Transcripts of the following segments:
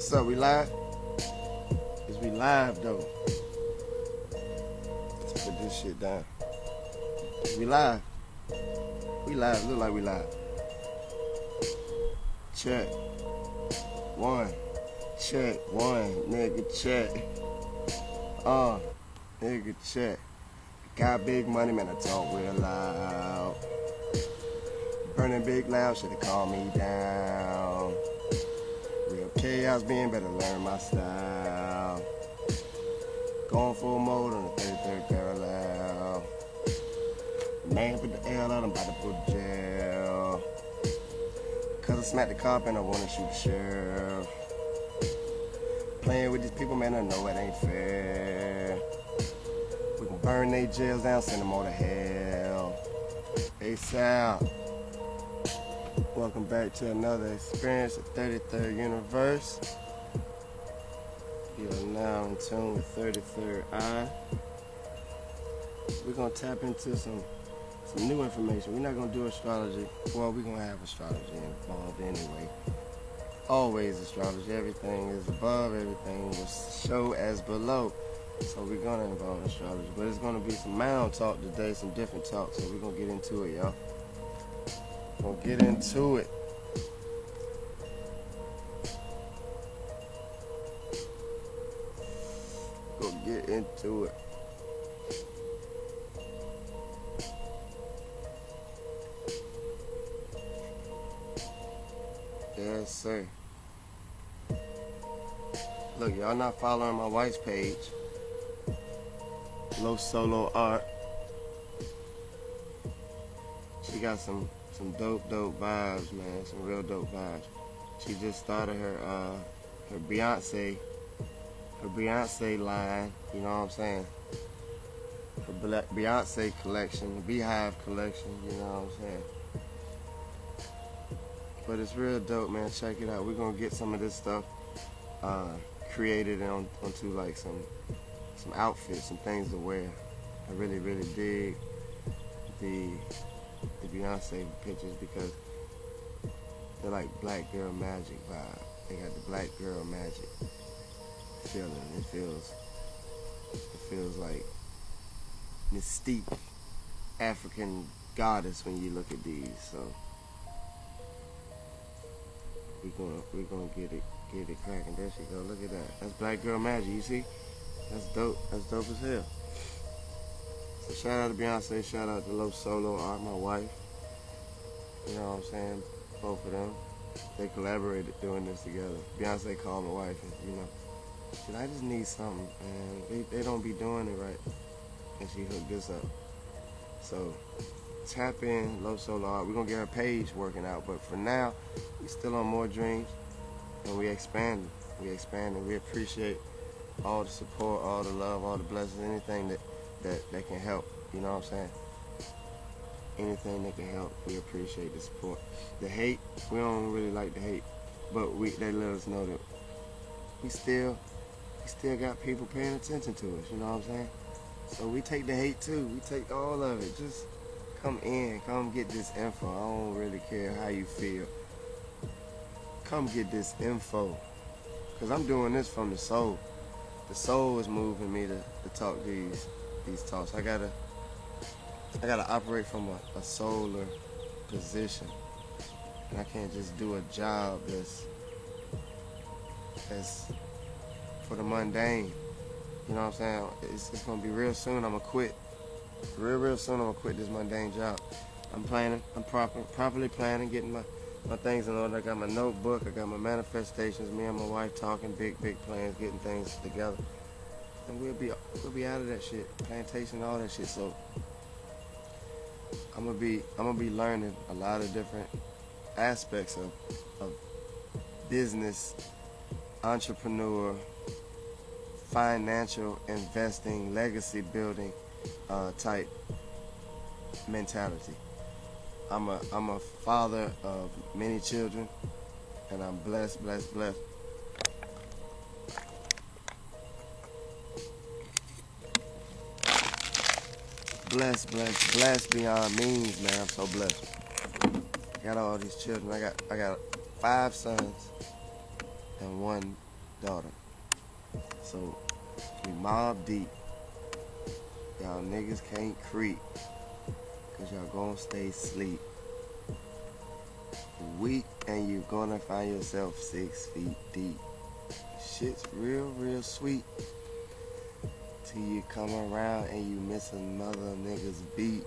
What's up, we live? Is we live though? Let's put this shit down. Is we live? We live, look like we live. Check. One. Check. One. Nigga check. Nigga check. Got big money, man, I talk real loud. Burning big loud, should've calmed me down. Real chaos being better learn my style. Going full mode on the 33rd parallel. Man put the L out, I'm about to put jail. Cause I smacked the cop and I wanna shoot the sheriff. Playing with these people, man, I know it ain't fair. We gon' burn they jails down, send them all to hell. Hey Sal, welcome back to another experience at 33rd Universe. You are now in tune with 33rd Eye. We're gonna tap into some new information. We're not gonna do astrology. Well, we're gonna have astrology involved anyway. Always astrology. Everything is above, everything was show as below. So we're gonna involve astrology. But it's gonna be some Mound talk today, some different talk. So we're gonna get into it, y'all. We're gonna get into it. Go get into it. Yes, sir. Look, y'all not following my wife's page. Low Solo Art. She got some dope vibes, man. Some real dope vibes. She just started her Beyonce line. You know what I'm saying? Her Beyonce collection, the Beehive collection. You know what I'm saying? But it's real dope, man. Check it out. We're gonna get some of this stuff created onto like some outfits, some things to wear. I really dig the Beyonce pictures because they're like black girl magic vibe. They got the black girl magic feeling. It feels like mystique African goddess when you look at these. So we're gonna get it cracking. There she go. Look at that. That's black girl magic. You see? That's dope. That's dope as hell. So shout out to Beyonce. Shout out to Low Solo Art, my wife. You know what I'm saying? Both of them. They collaborated doing this together. Beyonce called my wife and, you know, shit, I just need something. And they don't be doing it right. And she hooked this up. So tap in, Low Solo Art. We're gonna get her page working out. But for now, we still on More Dreams. And we expanding. We appreciate all the support, all the love, all the blessings, anything that can help. You know what I'm saying? Anything that can help, we appreciate the support. The hate, we don't really like the hate, but they let us know that we still got people paying attention to us. You know what I'm saying? So we take the hate too. We take all of it. Just come get this info. I don't really care how you feel. Come get this info, cause I'm doing this from the soul. The soul is moving me to talk these talks. I gotta operate from a solar position, and I can't just do a job that's for the mundane. You know what I'm saying? It's gonna be real soon. I'm gonna quit. Real soon. I'm gonna quit this mundane job. I'm planning. I'm properly planning, getting my things in order. I got my notebook, I got my manifestations, me and my wife talking big plans, getting things together. And we'll be out of that shit. Plantation, all that shit. So I'm gonna be learning a lot of different aspects of business, entrepreneur, financial investing, legacy building type mentality. I'm a father of many children, and I'm blessed. Blessed beyond means, man. I'm so blessed. Got all these children. I got 5 sons and one daughter. So we mob deep. Y'all niggas can't creep, cause y'all gonna stay asleep. Weak and you gonna find yourself 6 feet deep. Shit's real sweet. Till you come around and you miss another nigga's beat.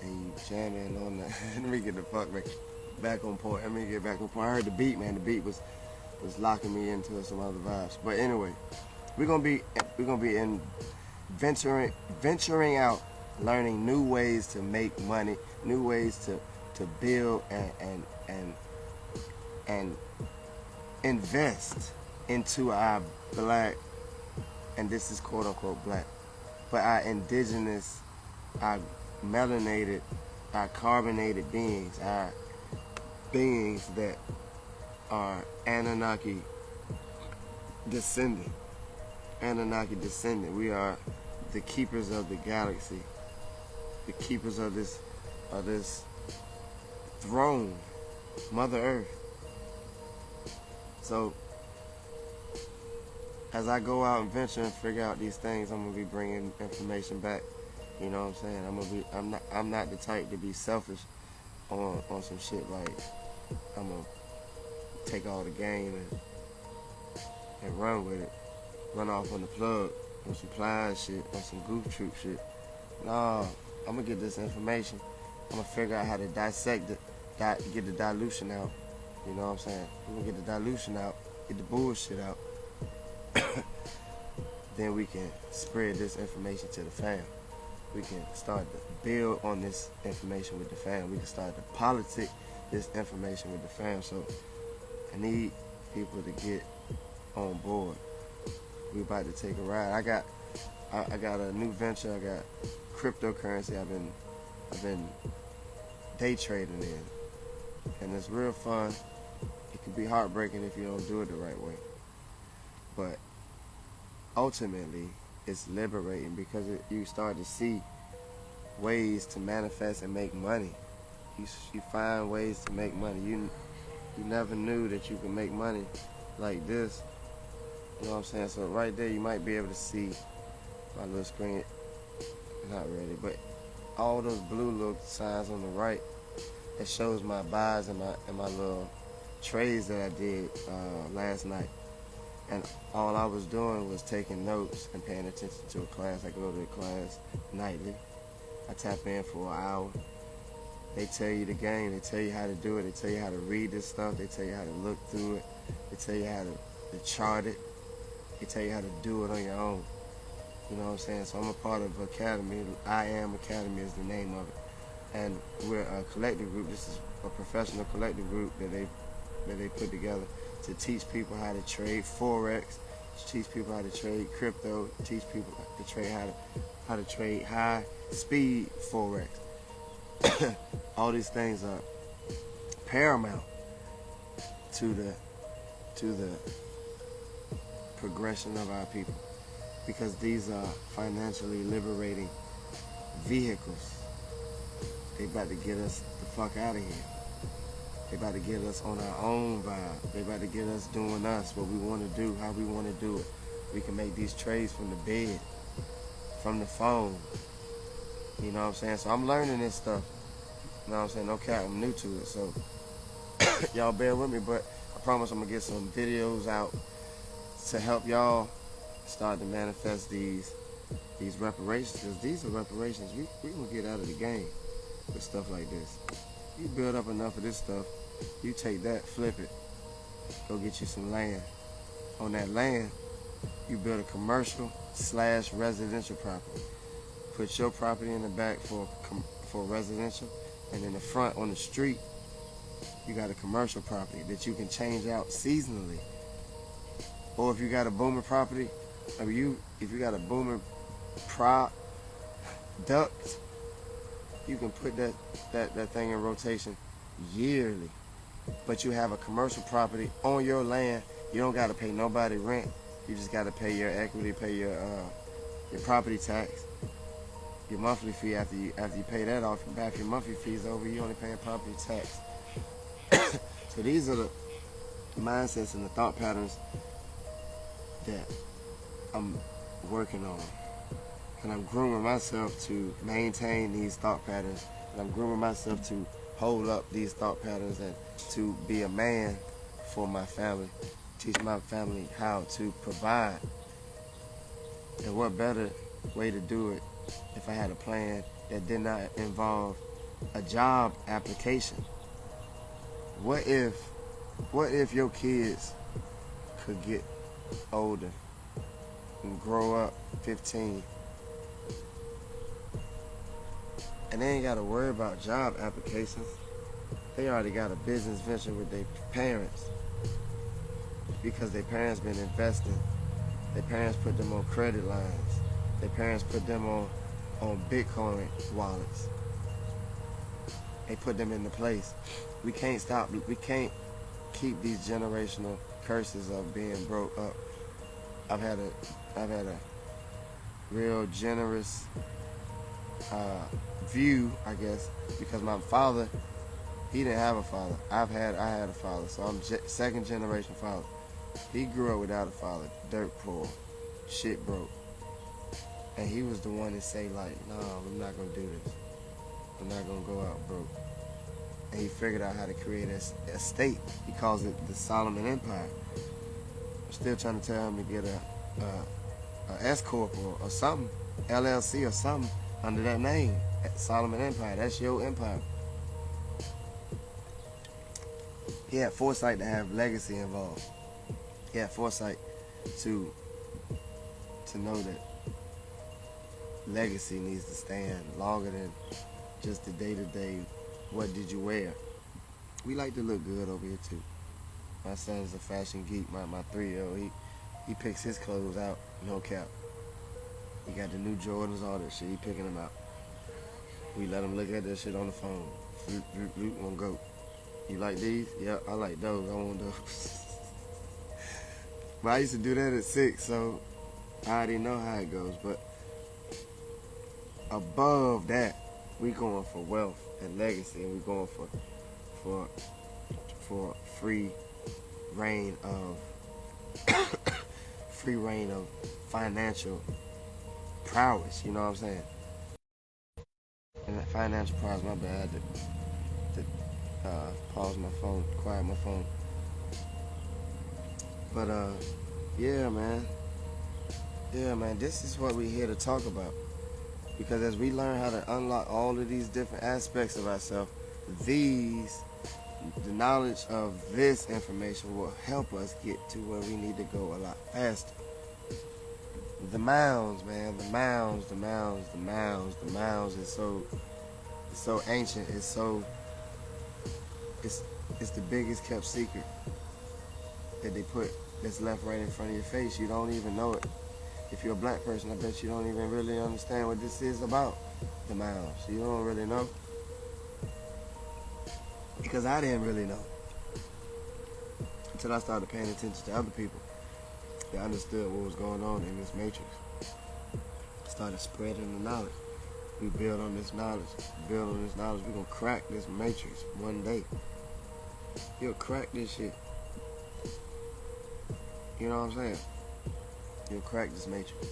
And you jamming on the let me get the fuck back on point. Let me get back on point. I heard the beat, man. The beat was locking me into some other vibes. But anyway, we're gonna be in venturing out, learning new ways to make money, new ways to build and invest into our black, and this is quote unquote black, but our indigenous, our melanated, our carbonated beings, our beings that are Anunnaki descendant. We are the keepers of the galaxy, the keepers of this throne, Mother Earth. So as I go out and venture and figure out these things, I'm gonna be bringing information back. You know what I'm saying? I'm not the type to be selfish on some shit like I'm gonna take all the game and run with it, run off on the plug on some plies shit, on some goof troop shit. Nah, I'm gonna get this information. I'm gonna figure out how to dissect it, get the dilution out. You know what I'm saying? I'm gonna get the dilution out, get the bullshit out. Then we can spread this information to the fam. We can start to build on this information with the fam. We can start to politic this information with the fam. So I need people to get on board. We about to take a ride. I got a new venture. I got cryptocurrency. I've been day trading in, and it's real fun. It can be heartbreaking if you don't do it the right way, but ultimately it's liberating because you start to see ways to manifest and make money. You find ways to make money. You never knew that you could make money like this. You know what I'm saying? So right there you might be able to see my little screen. Not really, but all those blue little signs on the right, it shows my buys and my little trades that I did last night. And all I was doing was taking notes and paying attention to a class. I go to a class nightly. I tap in for an hour. They tell you the game. They tell you how to do it. They tell you how to read this stuff. They tell you how to look through it. They tell you how to chart it. They tell you how to do it on your own. You know what I'm saying? So I'm a part of Academy. I Am Academy is the name of it. And we're a collective group. This is a professional collective group that they put together to teach people how to trade Forex, teach people how to trade crypto, teach people to trade how to trade high speed Forex. All these things are paramount to the progression of our people, because these are financially liberating vehicles. They about to get us the fuck out of here. They about to get us on our own vibe. They about to get us doing us, what we want to do, how we want to do it. We can make these trades from the bed, from the phone. You know what I'm saying? So I'm learning this stuff. You know what I'm saying? No cap, I'm new to it. So y'all bear with me, but I promise I'm going to get some videos out to help y'all start to manifest these reparations. Because these are reparations. We going to get out of the game with stuff like this. You build up enough of this stuff, you take that, flip it, go get you some land. On that land, you build a commercial / residential property. Put your property in the back for residential, and in the front on the street, you got a commercial property that you can change out seasonally. Or if you got a booming property, if you got a booming prop duct, you can put that thing in rotation yearly. But you have a commercial property on your land. You don't got to pay nobody rent. You just got to pay your equity, pay your property tax, your monthly fee. After you pay that off, after your monthly fees over, you only paying property tax. So these are the mindsets and the thought patterns that I'm working on. And I'm grooming myself to maintain these thought patterns. And I'm grooming myself to hold up these thought patterns and to be a man for my family. Teach my family how to provide. And what better way to do it if I had a plan that did not involve a job application? What if your kids could get older and grow up 15 and they ain't got to worry about job applications? They already got a business venture with their parents because their parents been investing. Their parents put them on credit lines. Their parents put them on Bitcoin wallets. They put them into place. We can't keep these generational curses of being broke up. I've had a real generous view, I guess, because my father, he didn't have a father. I had a father, so I'm second generation father. He grew up without a father, dirt poor, shit broke, and he was the one to say like, "No, I'm not gonna do this. I'm not gonna go out broke." And he figured out how to create a state. He calls it the Solomon Empire. I'm still trying to tell him to get a S corp or something, LLC or something under that name, Solomon Empire. That's your empire. He had foresight to have legacy involved. He had foresight to know that legacy needs to stand longer than just the day-to-day, what did you wear? We like to look good over here too. My son's a fashion geek. My 3-year-old, he picks his clothes out, no cap. He got the new Jordans, all that shit. He picking them out. We let him look at that shit on the phone. Won't go. You like these? Yeah, I like those. I want those. But I used to do that at 6, so I already know how it goes. But above that, we going for wealth and legacy, and we going for free reign of financial prowess. You know what I'm saying? And that financial prowess, my bad. I had to pause my phone, quiet my phone. But yeah, man. This is what we're here to talk about. Because as we learn how to unlock all of these different aspects of ourselves, the knowledge of this information will help us get to where we need to go a lot faster. The Mounds, man, the Mounds is so ancient. It's the biggest kept secret that they put that's left right in front of your face. You don't even know it. If you're a black person, I bet you don't even really understand what this is about, the Mounds. You don't really know. Because I didn't really know. Until I started paying attention to other people that understood what was going on in this matrix. Started spreading the knowledge. We build on this knowledge. We're going to crack this matrix one day. You'll crack this shit. You know what I'm saying? You'll crack this matrix.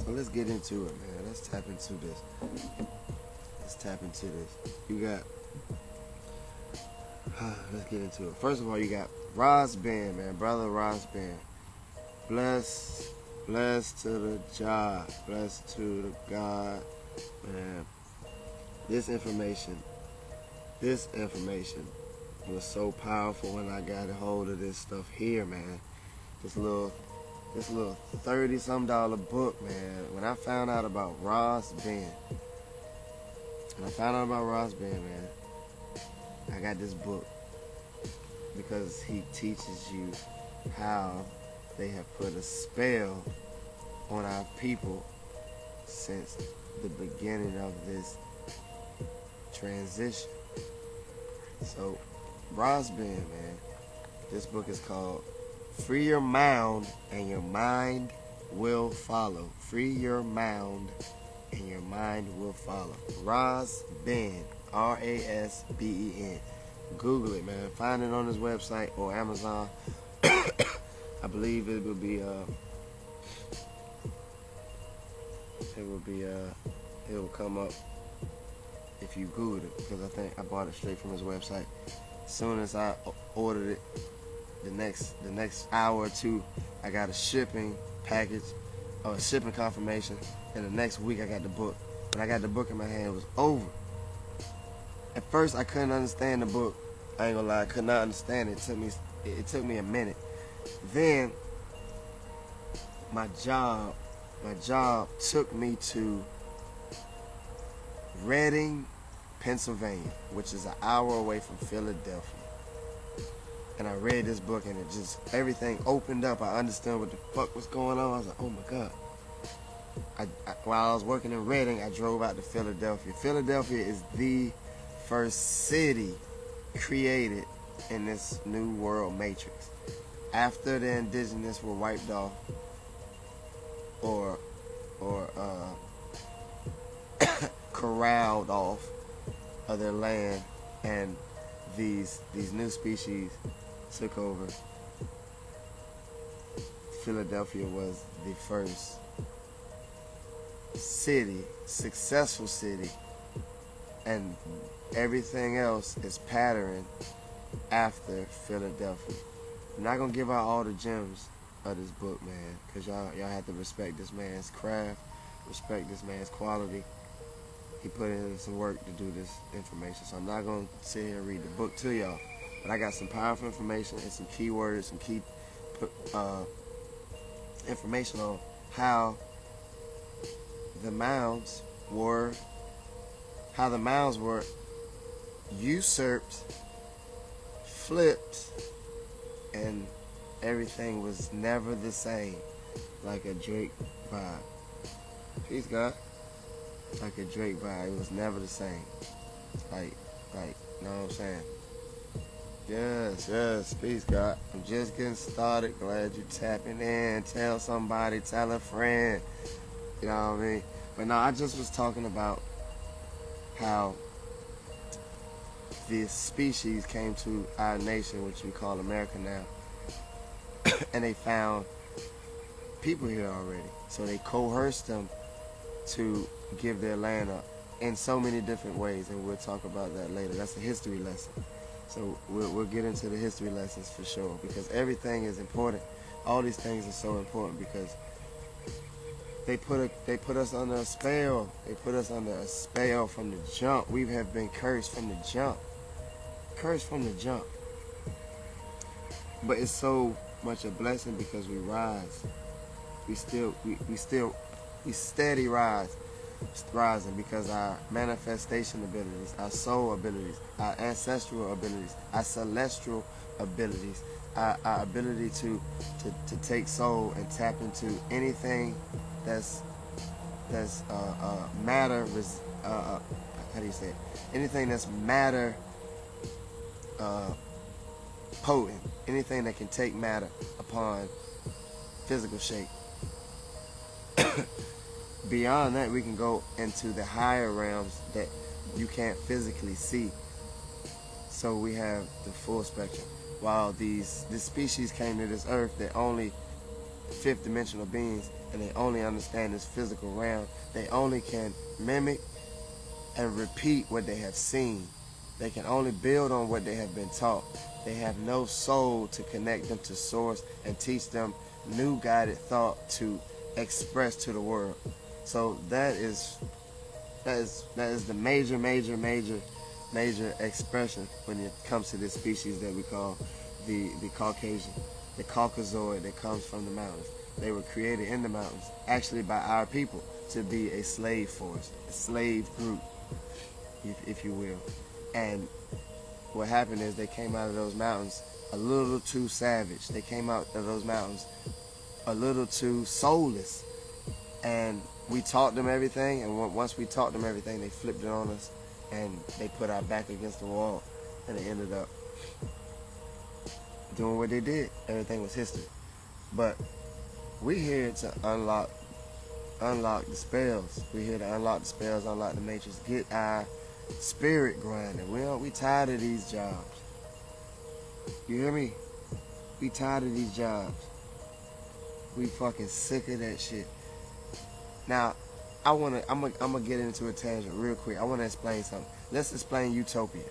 So let's get into it, man. Let's tap into this. You got... let's get into it. First of all, you got Ras Ben, man. Brother Ras Ben. Bless to the job. Bless to the God, man. This information was so powerful when I got a hold of this stuff here, man. This little $30-some book, man. When I found out about Ras Ben, man, I got this book because he teaches you how they have put a spell on our people since the beginning of this transition. So, Ras Ben, man, this book is called Free Your Mound and Your Mind Will Follow. Free Your Mound and Your Mind Will Follow. Ras Ben, R-A-S-B-E-N. Google it, man. Find it on his website or Amazon. I believe it will be it will come up if you Google it, because I think I bought it straight from his website. As soon as I ordered it, the next hour or two, I got a shipping package or a shipping confirmation, and the next week I got the book. When I got the book in my hand, it was over. At first, I couldn't understand the book. I ain't gonna lie, I could not understand it. It took me a minute. Then my job took me to Reading, Pennsylvania, which is an hour away from Philadelphia. And I read this book, and it just, everything opened up. I understood what the fuck was going on. I was like, oh my God. While I was working in Reading, I drove out to Philadelphia. Philadelphia is the first city created in this new world matrix. After the indigenous were wiped off or corralled off of their land, and these new species took over, Philadelphia was the first city, successful city, and everything else is patterned after Philadelphia. I'm not gonna give out all the gems of this book, man, because y'all have to respect this man's craft, respect this man's quality. He put in some work to do this information, so I'm not gonna sit here and read the book to y'all. But I got some powerful information and some keywords, some key information on how the Mounds were usurped, flipped, and everything was never the same, like a Drake vibe. Peace, God. Like a Drake vibe, it was never the same. Like, you know what I'm saying? Yes, peace, God. I'm just getting started. Glad you tapping in. Tell somebody, tell a friend. You know what I mean? But no, I just was talking about how this species came to our nation, which we call America now, and they found people here already. So they coerced them to give their land up in so many different ways, and we'll talk about that later. That's a history lesson. So we'll get into the history lessons for sure, because everything is important. All these things are so important because they put us under a spell. They put us under a spell from the jump. We have been cursed from the jump. Cursed from the jump. But it's so much a blessing because we rise. We steady rising because our manifestation abilities, our soul abilities, our ancestral abilities, our celestial abilities, our ability to take soul and tap into anything that's matter. How do you say it? Anything that's matter potent. Anything that can take matter upon physical shape. Beyond that, we can go into the higher realms that you can't physically see. So we have the full spectrum. While this species came to this earth, they're only fifth dimensional beings, and they only understand this physical realm. They only can mimic and repeat what they have seen. They can only build on what they have been taught. They have no soul to connect them to source and teach them new guided thought to express to the world. So that is the major expression when it comes to this species that we call the Caucasian, the Caucasoid that comes from the mountains. They were created in the mountains, actually by our people, to be a slave force, a slave group, if you will. And what happened is they came out of those mountains a little too savage. They came out of those mountains a little too soulless. And we taught them everything, and once we taught them everything, they flipped it on us, and they put our back against the wall, and they ended up doing what they did. Everything was history. But we're here to unlock the spells. We're here to unlock the spells, unlock the matrix, get our spirit grinding. We tired of these jobs. You hear me? We tired of these jobs. We fucking sick of that shit. Now, I'm gonna get into a tangent real quick. I wanna explain something. Let's explain utopia.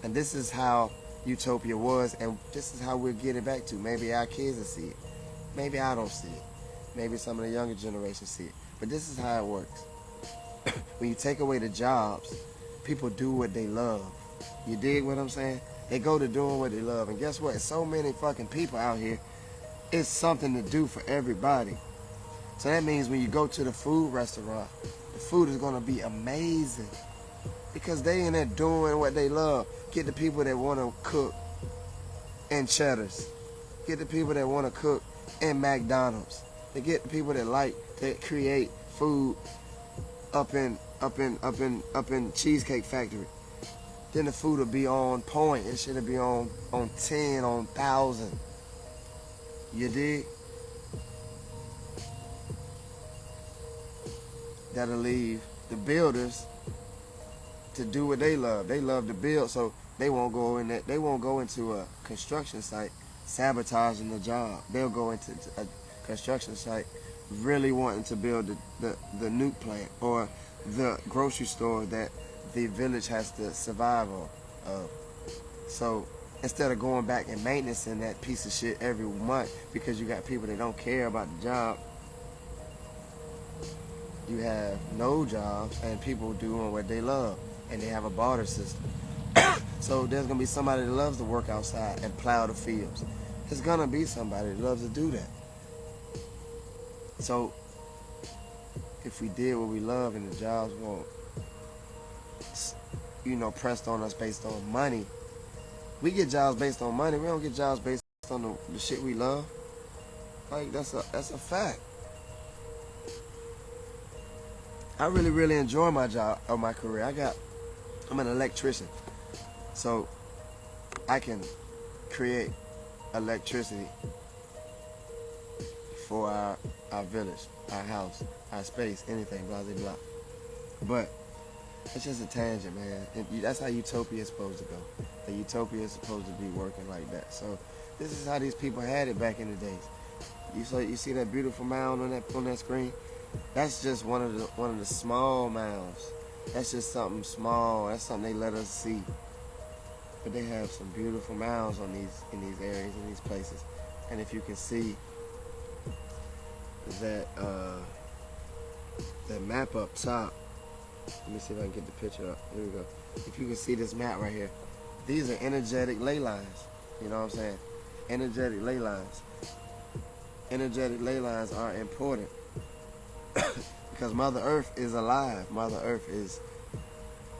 And this is how utopia was, and this is how we'll get it back to. Maybe our kids will see it. Maybe I don't see it. Maybe some of the younger generation see it. But this is how it works. When you take away the jobs, people do what they love. You dig what I'm saying? They go to doing what they love. And guess what? So many fucking people out here, it's something to do for everybody. So that means when you go to the food restaurant, the food is going to be amazing. Because they in there doing what they love. Get the people that want to cook in Cheddars. Get the people that want to cook in McDonald's. They get the people that like to create food up in Cheesecake Factory. Then the food will be on point. It should be on 10, on 1,000. You dig? That'll leave the builders to do what they love. They love to build, so they won't go in that. They won't go into a construction site sabotaging the job. They'll go into a construction site really wanting to build the nuke plant or the grocery store that the village has to survive on. So instead of going back and maintaining that piece of shit every month because you got people that don't care about the job, you have no jobs and people doing what they love, and they have a barter system. So there's gonna be somebody that loves to work outside and plow the fields. There's gonna be somebody that loves to do that. So if we did what we love and the jobs won't, pressed on us based on money, we get jobs based on money. We don't get jobs based on the shit we love. Like that's a fact. I really enjoy my job or my career. I'm an electrician, so I can create electricity for our village, our house, our space, anything, blah blah blah. But it's just a tangent, man. And that's how utopia is supposed to go. The utopia is supposed to be working like that. So this is how these people had it back in the days. You see that beautiful mound on that screen? That's just one of the small mounds. That's just something small. That's something they let us see. But they have some beautiful mounds in these areas, in these places. And if you can see that map up top, let me see if I can get the picture up. Here we go. If you can see this map right here, these are energetic ley lines. You know what I'm saying? Energetic ley lines. Energetic ley lines are important. Because Mother Earth is alive. Mother Earth is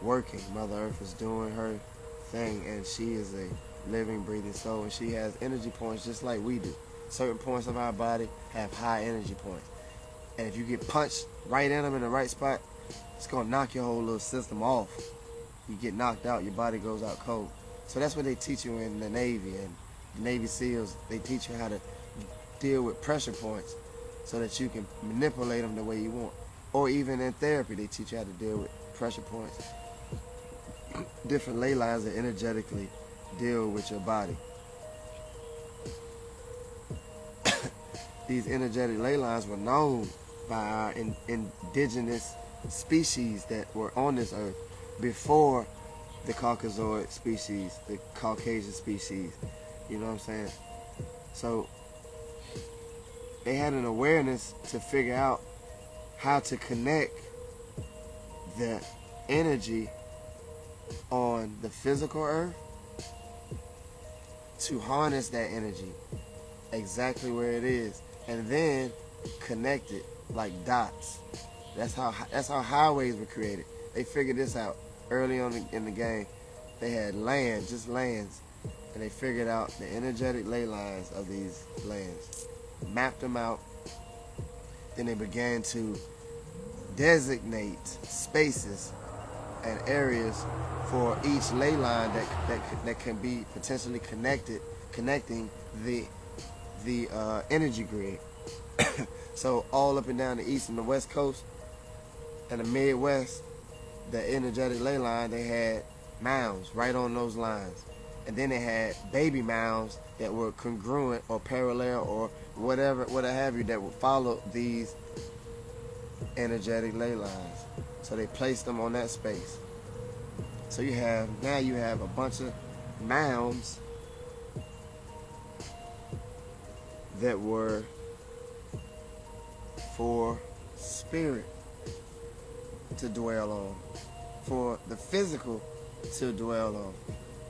working. Mother Earth is doing her thing, and she is a living, breathing soul, and she has energy points just like we do. Certain points of our body have high energy points, and if you get punched right in them in the right spot, it's gonna knock your whole little system off. You get knocked out, your body goes out cold. So that's what they teach you in the Navy and the Navy SEALs. They teach you how to deal with pressure points, so that you can manipulate them the way you want. Or even in therapy, they teach you how to deal with pressure points. Different ley lines that energetically deal with your body. These energetic ley lines were known by our indigenous species that were on this earth before the Caucasoid species, the Caucasian species. You know what I'm saying? So they had an awareness to figure out how to connect the energy on the physical earth to harness that energy exactly where it is, and then connect it like dots. That's how highways were created. They figured this out early on in the game. They had land, just lands, and they figured out the energetic ley lines of these lands, mapped them out. Then they began to designate spaces and areas for each ley line that can be potentially connecting the energy grid. So all up and down the east and the west coast and the Midwest, the energetic ley line, they had mounds right on those lines. And then they had baby mounds that were congruent or parallel or whatever have you, that would follow these energetic ley lines. So they placed them on that space. So you have a bunch of mounds that were for spirit to dwell on, for the physical to dwell on,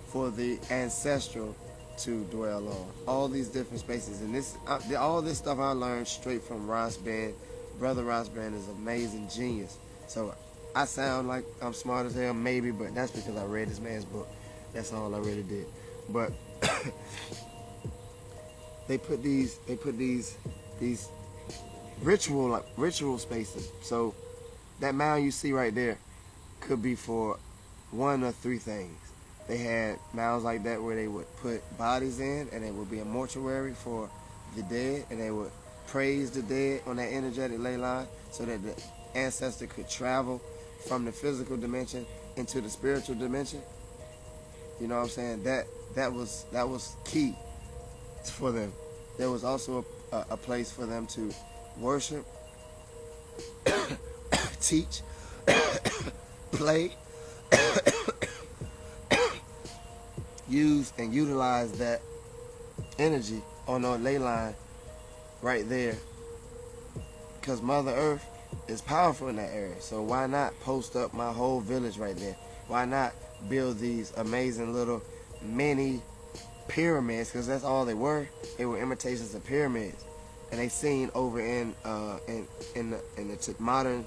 for the ancestral to dwell on. All these different spaces. And this, all this stuff I learned straight from Ras Ben. Brother Ras Ben is an amazing genius. So I sound like I'm smart as hell, maybe, but that's because I read this man's book. That's all I really did. But they put these ritual spaces. So that mound you see right there could be for one of three things. They had mounds like that where they would put bodies in, and it would be a mortuary for the dead, and they would praise the dead on that energetic ley line so that the ancestor could travel from the physical dimension into the spiritual dimension. You know what I'm saying? That was key for them. There was also a place for them to worship, teach, play, use and utilize that energy on our ley line right there, because Mother Earth is powerful in that area. So why not post up my whole village right there? Why not build these amazing little mini pyramids? Because that's all they were. They were imitations of pyramids. And they seen over in the modern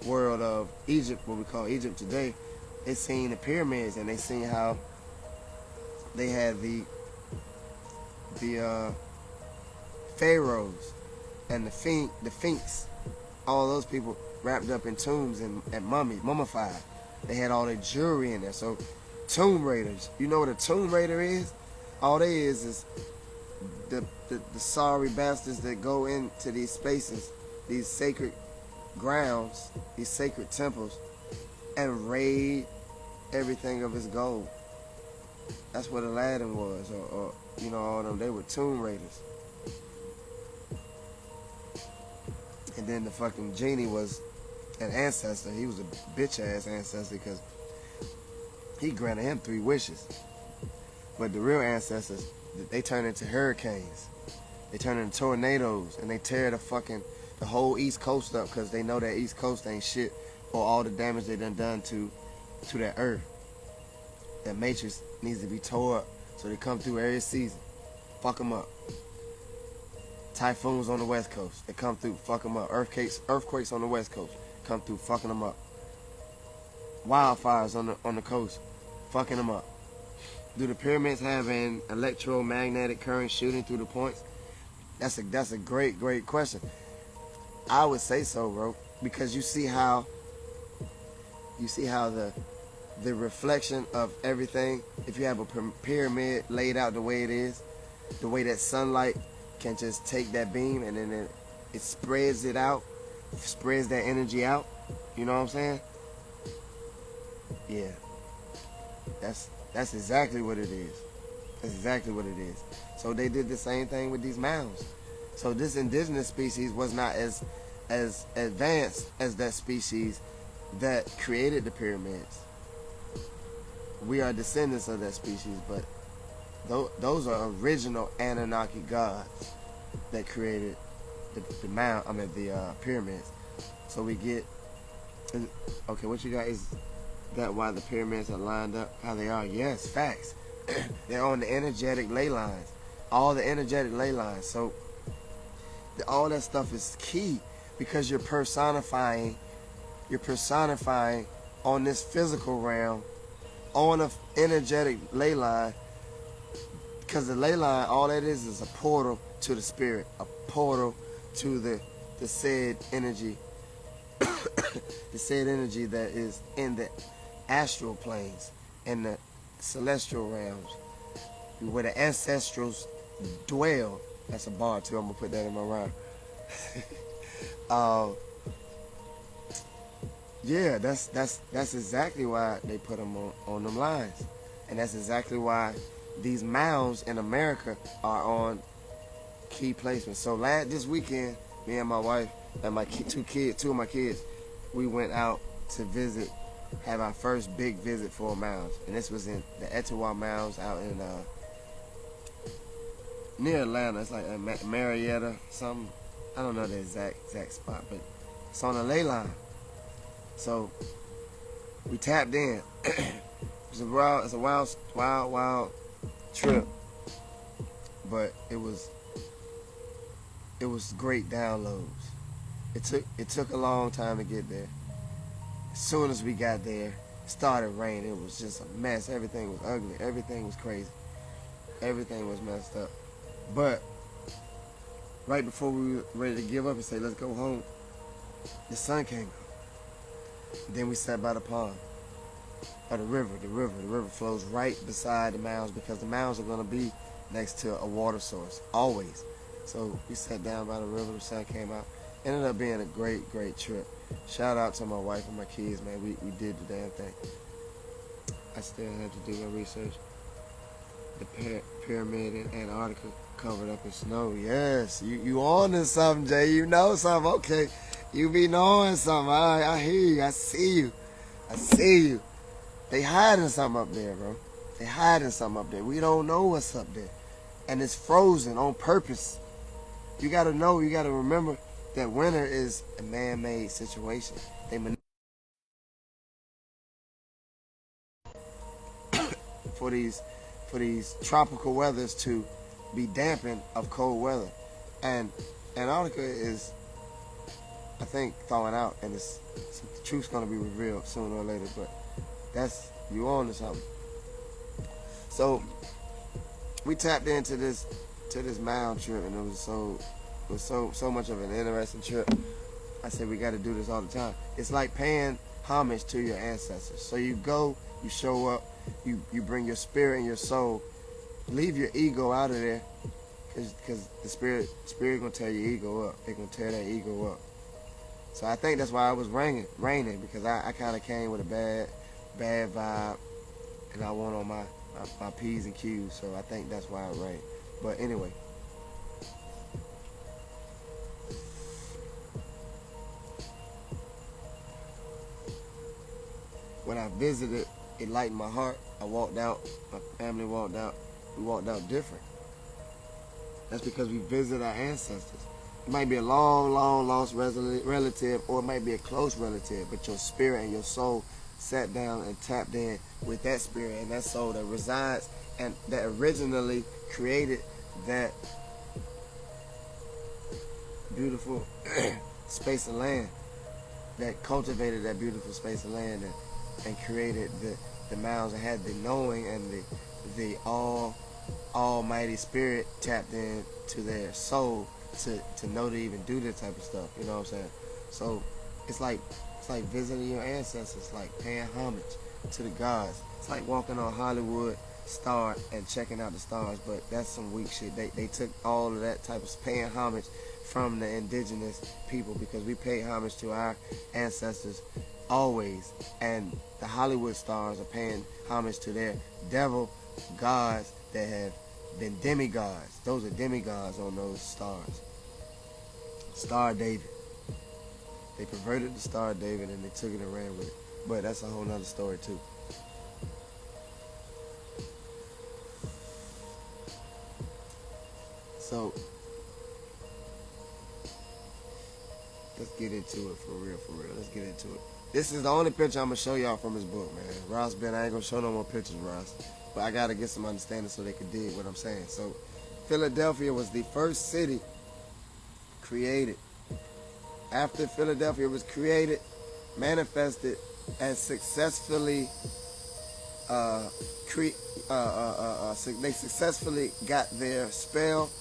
world of Egypt, what we call Egypt today, they seen the pyramids, and they seen how they had the pharaohs and the Sphinx, all those people wrapped up in tombs and mummified. They had all their jewelry in there. So tomb raiders, you know what a tomb raider is? All they is the sorry bastards that go into these spaces, these sacred grounds, these sacred temples, and raid everything of its gold. That's what Aladdin was, or you know, all them. They were tomb raiders. And then the fucking genie was an ancestor. He was a bitch ass ancestor because he granted him 3 wishes. But the real ancestors, they turn into hurricanes. They turn into tornadoes, and they tear the whole East Coast up, because they know that East Coast ain't shit for all the damage they done to that earth. That matrix needs to be tore up. So they come through every season, fuck them up. Typhoons on the West Coast, they come through, fuck them up. Earthquakes on the West Coast, come through, fucking them up. Wildfires on the coast, fucking them up. Do the pyramids have an electromagnetic current shooting through the points? That's a great question. I would say so, bro, because you see how the reflection of everything, if you have a pyramid laid out the way it is, the way that sunlight can just take that beam and then it spreads it out, spreads that energy out. You know what I'm saying? Yeah. That's exactly what it is. That's exactly what it is. So they did the same thing with these mounds. So this indigenous species was not as advanced as that species that created the pyramids. We are descendants of that species, but those are original Anunnaki gods that created the pyramids. So we get, okay, what you got is that why the pyramids are lined up how they are? Yes, facts. They're on the energetic ley lines, all the energetic ley lines. So all that stuff is key, because you're personifying on this physical realm on an energetic ley line, because the ley line, all that is a portal to the spirit, a portal to the said energy, the said energy that is in the astral planes and the celestial realms, where the ancestrals dwell. That's a bar too. I'm gonna put that in my rhyme. Yeah, that's exactly why they put them on them lines, and that's exactly why these mounds in America are on key placements. So this weekend, me and my wife and my two of my kids, we went out to visit, have our first big visit for Mounds, and this was in the Etowah Mounds out in near Atlanta. It's like Marietta, something. I don't know the exact spot, but it's on the ley line. So we tapped in. It's a wild trip, but it was great downloads. It took a long time to get there. As soon as we got there, it started raining. It was just a mess. Everything was ugly. Everything was crazy. Everything was messed up. But right before we were ready to give up and say, let's go home, the sun came up. Then we sat by the pond, or the river. The river flows right beside the mounds because the mounds are going to be next to a water source, always. So we sat down by the river, the sun came out. Ended up being a great trip. Shout out to my wife and my kids, man. We did the damn thing. I still have to do my research. The pyramid in Antarctica covered up in snow. Yes, you on to something, Jay. You know something. Okay, you be knowing something. I hear you. I see you. They hiding something up there, bro. They hiding something up there. We don't know what's up there. And it's frozen on purpose. You got to know, you got to remember that winter is a man-made situation. They for these tropical weathers to be dampened of cold weather. And Antarctica is, I think, thawing out, and the truth's going to be revealed sooner or later, but that's, you on to something. So we tapped into this mound trip, and it was so much of an interesting trip. I said we got to do this all the time. It's like paying homage to your ancestors. So you go, you show up, you bring your spirit and your soul, leave your ego out of there, because the spirit gonna tear your ego up. They're gonna tear that ego up. So I think that's why it was raining, because I kind of came with a bad vibe, and I went on my P's and Q's. So I think that's why it rained. But anyway. When I visited, it lightened my heart. I walked out, my family walked out, we walked out different. That's because we visited our ancestors. It might be a long lost relative, or it might be a close relative, but your spirit and your soul sat down and tapped in with that spirit and that soul that resides and that originally created that beautiful space of land, that cultivated that beautiful space of land and created the mounds, and had the knowing, and the almighty spirit tapped in to their soul to know to even do this type of stuff. You know what I'm saying? So it's like visiting your ancestors, like paying homage to the gods. It's like walking on Hollywood star and checking out the stars, but that's some weak shit. They took all of that type of paying homage from the indigenous people, because we pay homage to our ancestors always, and the Hollywood stars are paying homage to their devil gods that have been demigods. Those are demigods on those stars. Star David. They perverted the Star David and they took it and ran with it. But that's a whole nother story too. So let's get into it for real. Let's get into it. This is the only picture I'm going to show y'all from his book, man. Ras Ben, I ain't going to show no more pictures, Ras. But I got to get some understanding so they can dig what I'm saying. So Philadelphia was the first city created. After Philadelphia was created, manifested, and successfully they successfully got their spell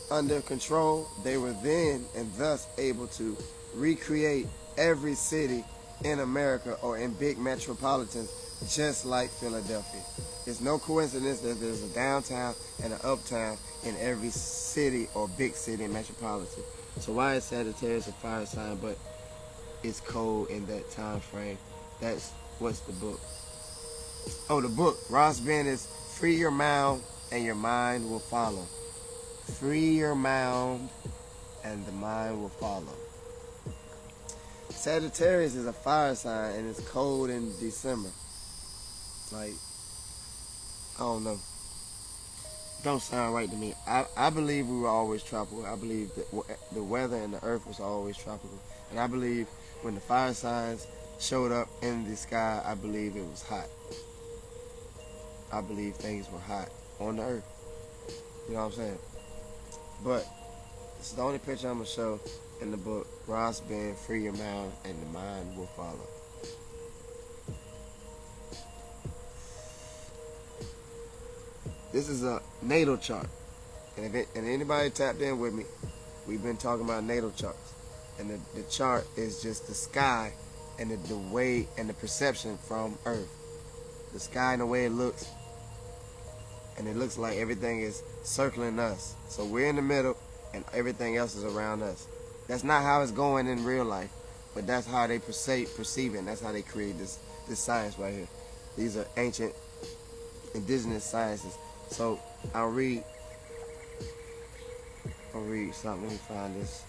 under control, they were then and thus able to recreate every city in America or in big metropolitans just like Philadelphia. It's no coincidence that there's a downtown and an uptown in every city or big city and metropolitan. So why is Sagittarius a fire sign, but it's cold in that time frame? That's what's the book. Oh, the book. Ras Ben is Free your mound and your mind will follow. Free your mound and the mind will follow. Sagittarius is a fire sign and it's cold in December. Like, I don't know. Don't sound right to me. I believe we were always tropical. I believe that the weather and the earth was always tropical. And I believe when the fire signs showed up in the sky, I believe it was hot. I believe things were hot on the earth. You know what I'm saying? But this is the only picture I'm going to show in the book. Ras Ben, Free Your Mound and the Mind Will Follow. This is a natal chart. And anybody tapped in with me, we've been talking about natal charts. And the chart is just the sky and the way and the perception from Earth. The sky and the way it looks. And it looks like everything is circling us. So we're in the middle and everything else is around us. That's not how it's going in real life. But that's how they perceive it. And that's how they create this science right here. These are ancient indigenous sciences. So I'll read something. Let me find this.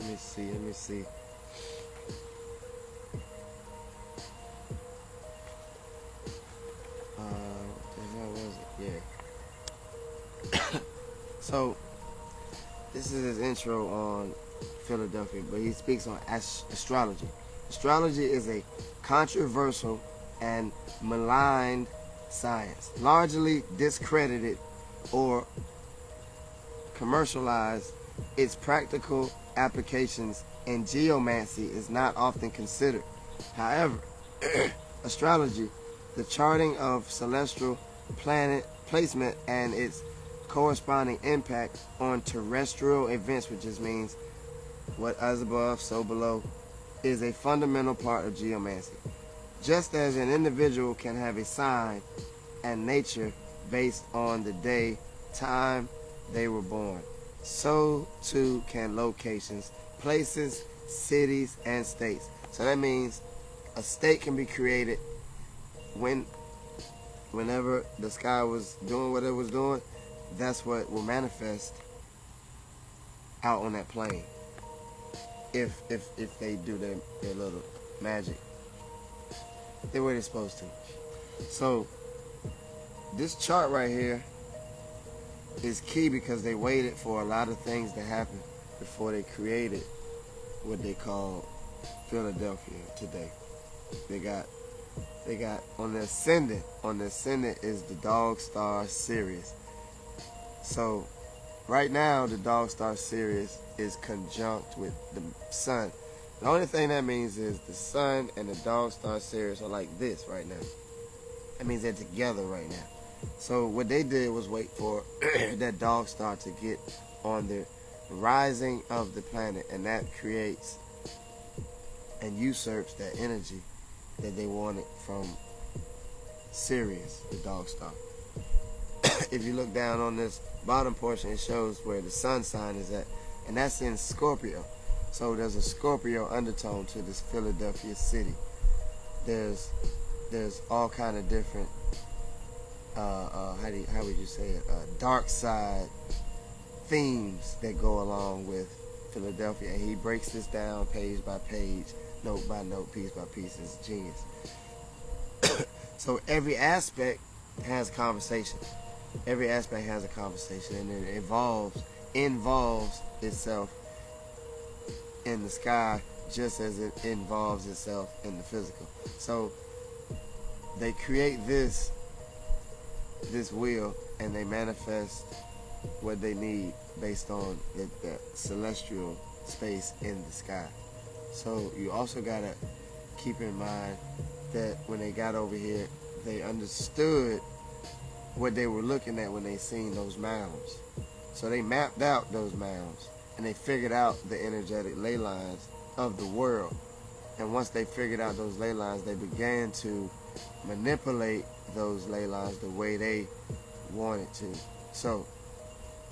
Let me see. What the hell was it? Yeah. So this is his intro on Philadelphia, but he speaks on astrology. Astrology is a controversial and maligned science, largely discredited or commercialized. Its practical applications in geomancy is not often considered. However, astrology, the charting of celestial planet placement and its corresponding impact on terrestrial events, which just means what as above, so below, is a fundamental part of geomancy. Just as an individual can have a sign and nature based on the day, time they were born, so too can locations, places, cities, and states. So that means a state can be created whenever the sky was doing what it was doing. That's what will manifest out on that plane. If they do their little magic the way they're supposed to. So this chart right here is key because they waited for a lot of things to happen before they created what they call Philadelphia today. They got on the ascendant. On the ascendant is the dog star Sirius. So right now the dog star Sirius is conjunct with the sun. The only thing that means is the sun and the dog star Sirius are like this right now. That means they're together right now. So what they did was wait for that dog star to get on the rising of the planet, and that creates and usurps that energy that they wanted from Sirius, the dog star. If you look down on this bottom portion, it shows where the sun sign is at, and that's in Scorpio. So there's a Scorpio undertone to this Philadelphia city. There's all kind of different how would you say it, dark side themes that go along with Philadelphia, and he breaks this down page by page, note by note, piece by piece. It's genius. So every aspect has conversation. Every aspect has a conversation, and it involves itself in the sky just as it involves itself in the physical. So they create this wheel, and they manifest what they need based on the celestial space in the sky. So you also gotta keep in mind that when they got over here, they understood what they were looking at when they seen those mounds. So they mapped out those mounds, and they figured out the energetic ley lines of the world. And once they figured out those ley lines, they began to manipulate those ley lines the way they wanted to. So,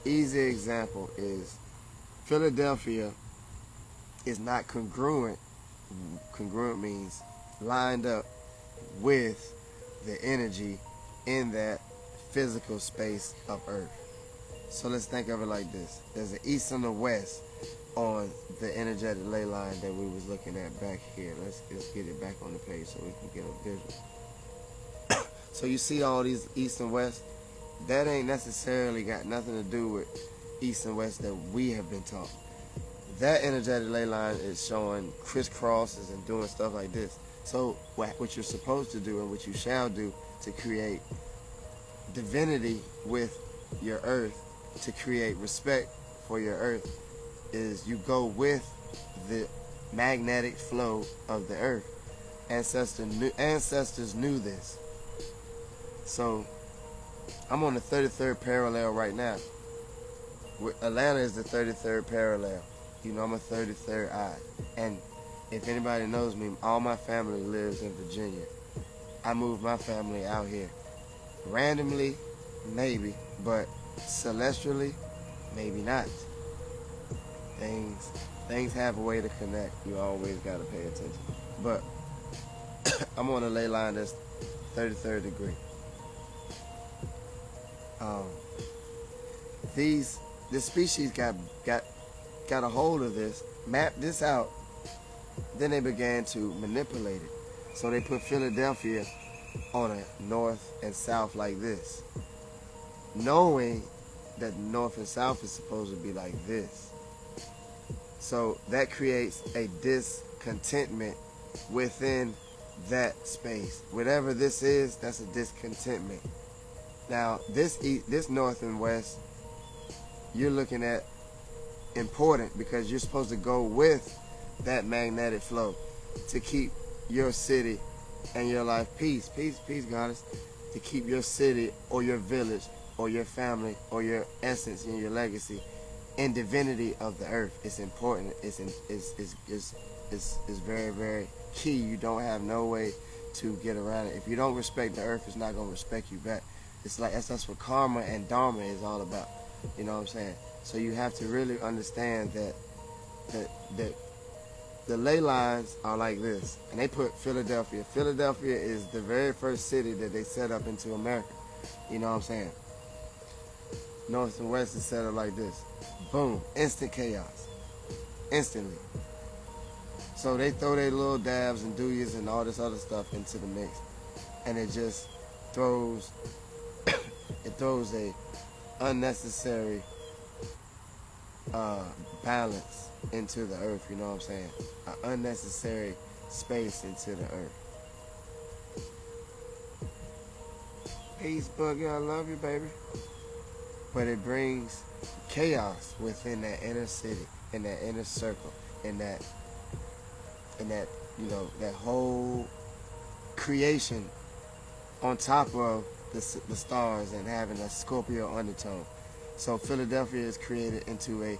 easy example is Philadelphia is not congruent. Congruent means lined up with the energy in that physical space of Earth. So let's think of it like this. There's an east and a west on the energetic ley line that we was looking at back here. Let's get it back on the page so we can get a visual. So you see all these east and west? That ain't necessarily got nothing to do with east and west that we have been taught. That energetic ley line is showing crisscrosses and doing stuff like this. So what you're supposed to do and what you shall do to create divinity with your earth, to create respect for your earth, is you go with the magnetic flow of the earth. Ancestors knew this. So I'm on the 33rd parallel right now. Atlanta is the 33rd parallel. You know, I'm a 33rd eye. And if anybody knows me, all my family lives in Virginia. I moved my family out here. Randomly, maybe, but celestially, maybe not. Things have a way to connect. You always gotta pay attention. But I'm on a ley line that's 33rd degree. This species got a hold of this, mapped this out, then they began to manipulate it. So they put Philadelphia on a north and south like this, knowing that north and south is supposed to be like this. So that creates a discontentment within that space. Whatever this is, that's a discontentment. Now, this north and west, you're looking at important because you're supposed to go with that magnetic flow to keep your city and your life peace, goddess, to keep your city or your village or your family or your essence and your legacy and divinity of the earth. It's important. It's very, very key. You don't have no way to get around it. If you don't respect the earth, it's not gonna respect you back. It's like that's what karma and dharma is all about. You know what I'm saying? So you have to really understand that the ley lines are like this. And they put Philadelphia. Philadelphia is the very first city that they set up into America. You know what I'm saying? North and west is set up like this. Boom. Instant chaos. Instantly. So they throw their little dabs and dooyas and all this other stuff into the mix. And it just throws a unnecessary balance into the earth, you know what I'm saying? An unnecessary space into the earth. Peace, Boogie, I love you, baby. But it brings chaos within that inner city, in that inner circle, in that, you know, that whole creation on top of the stars and having a Scorpio undertone. So Philadelphia is created into a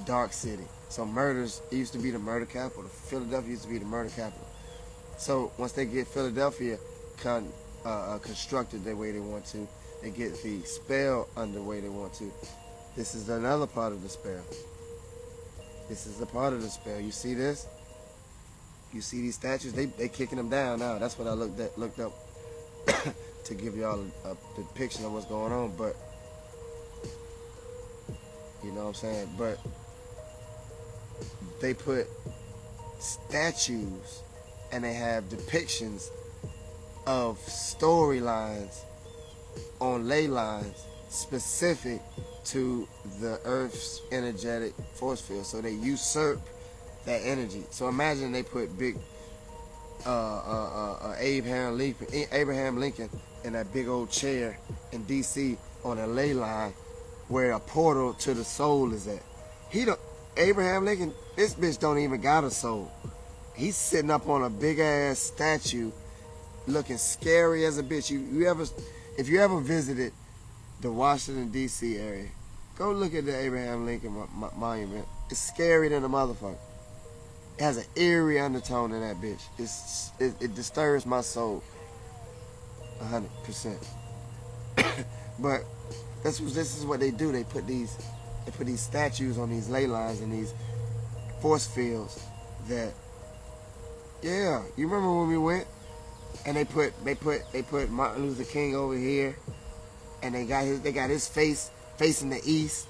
dark city. So it used to be the murder capital. Philadelphia used to be the murder capital. So once they get Philadelphia constructed the way they want to, they get the spell under the way they want to. This is another part of the spell. This is the part of the spell. You see this? You see these statues? They kicking them down now. That's what I looked up to give y'all a depiction of what's going on. But you know what I'm saying? But they put statues and they have depictions of storylines on ley lines specific to the Earth's energetic force field. So they usurp that energy. So imagine they put big Abraham Lincoln in that big old chair in D.C. on a ley line where a portal to the soul is at. Abraham Lincoln, this bitch don't even got a soul. He's sitting up on a big ass statue looking scary as a bitch. If you ever visited the Washington D.C. area, go look at the Abraham Lincoln monument. It's scary than a motherfucker. It has an eerie undertone in that bitch. It disturbs my soul 100%. But this is what they do. They put these statues on these ley lines and these force fields that, yeah, you remember when we went And they put Martin Luther King over here, and they got his face facing the east.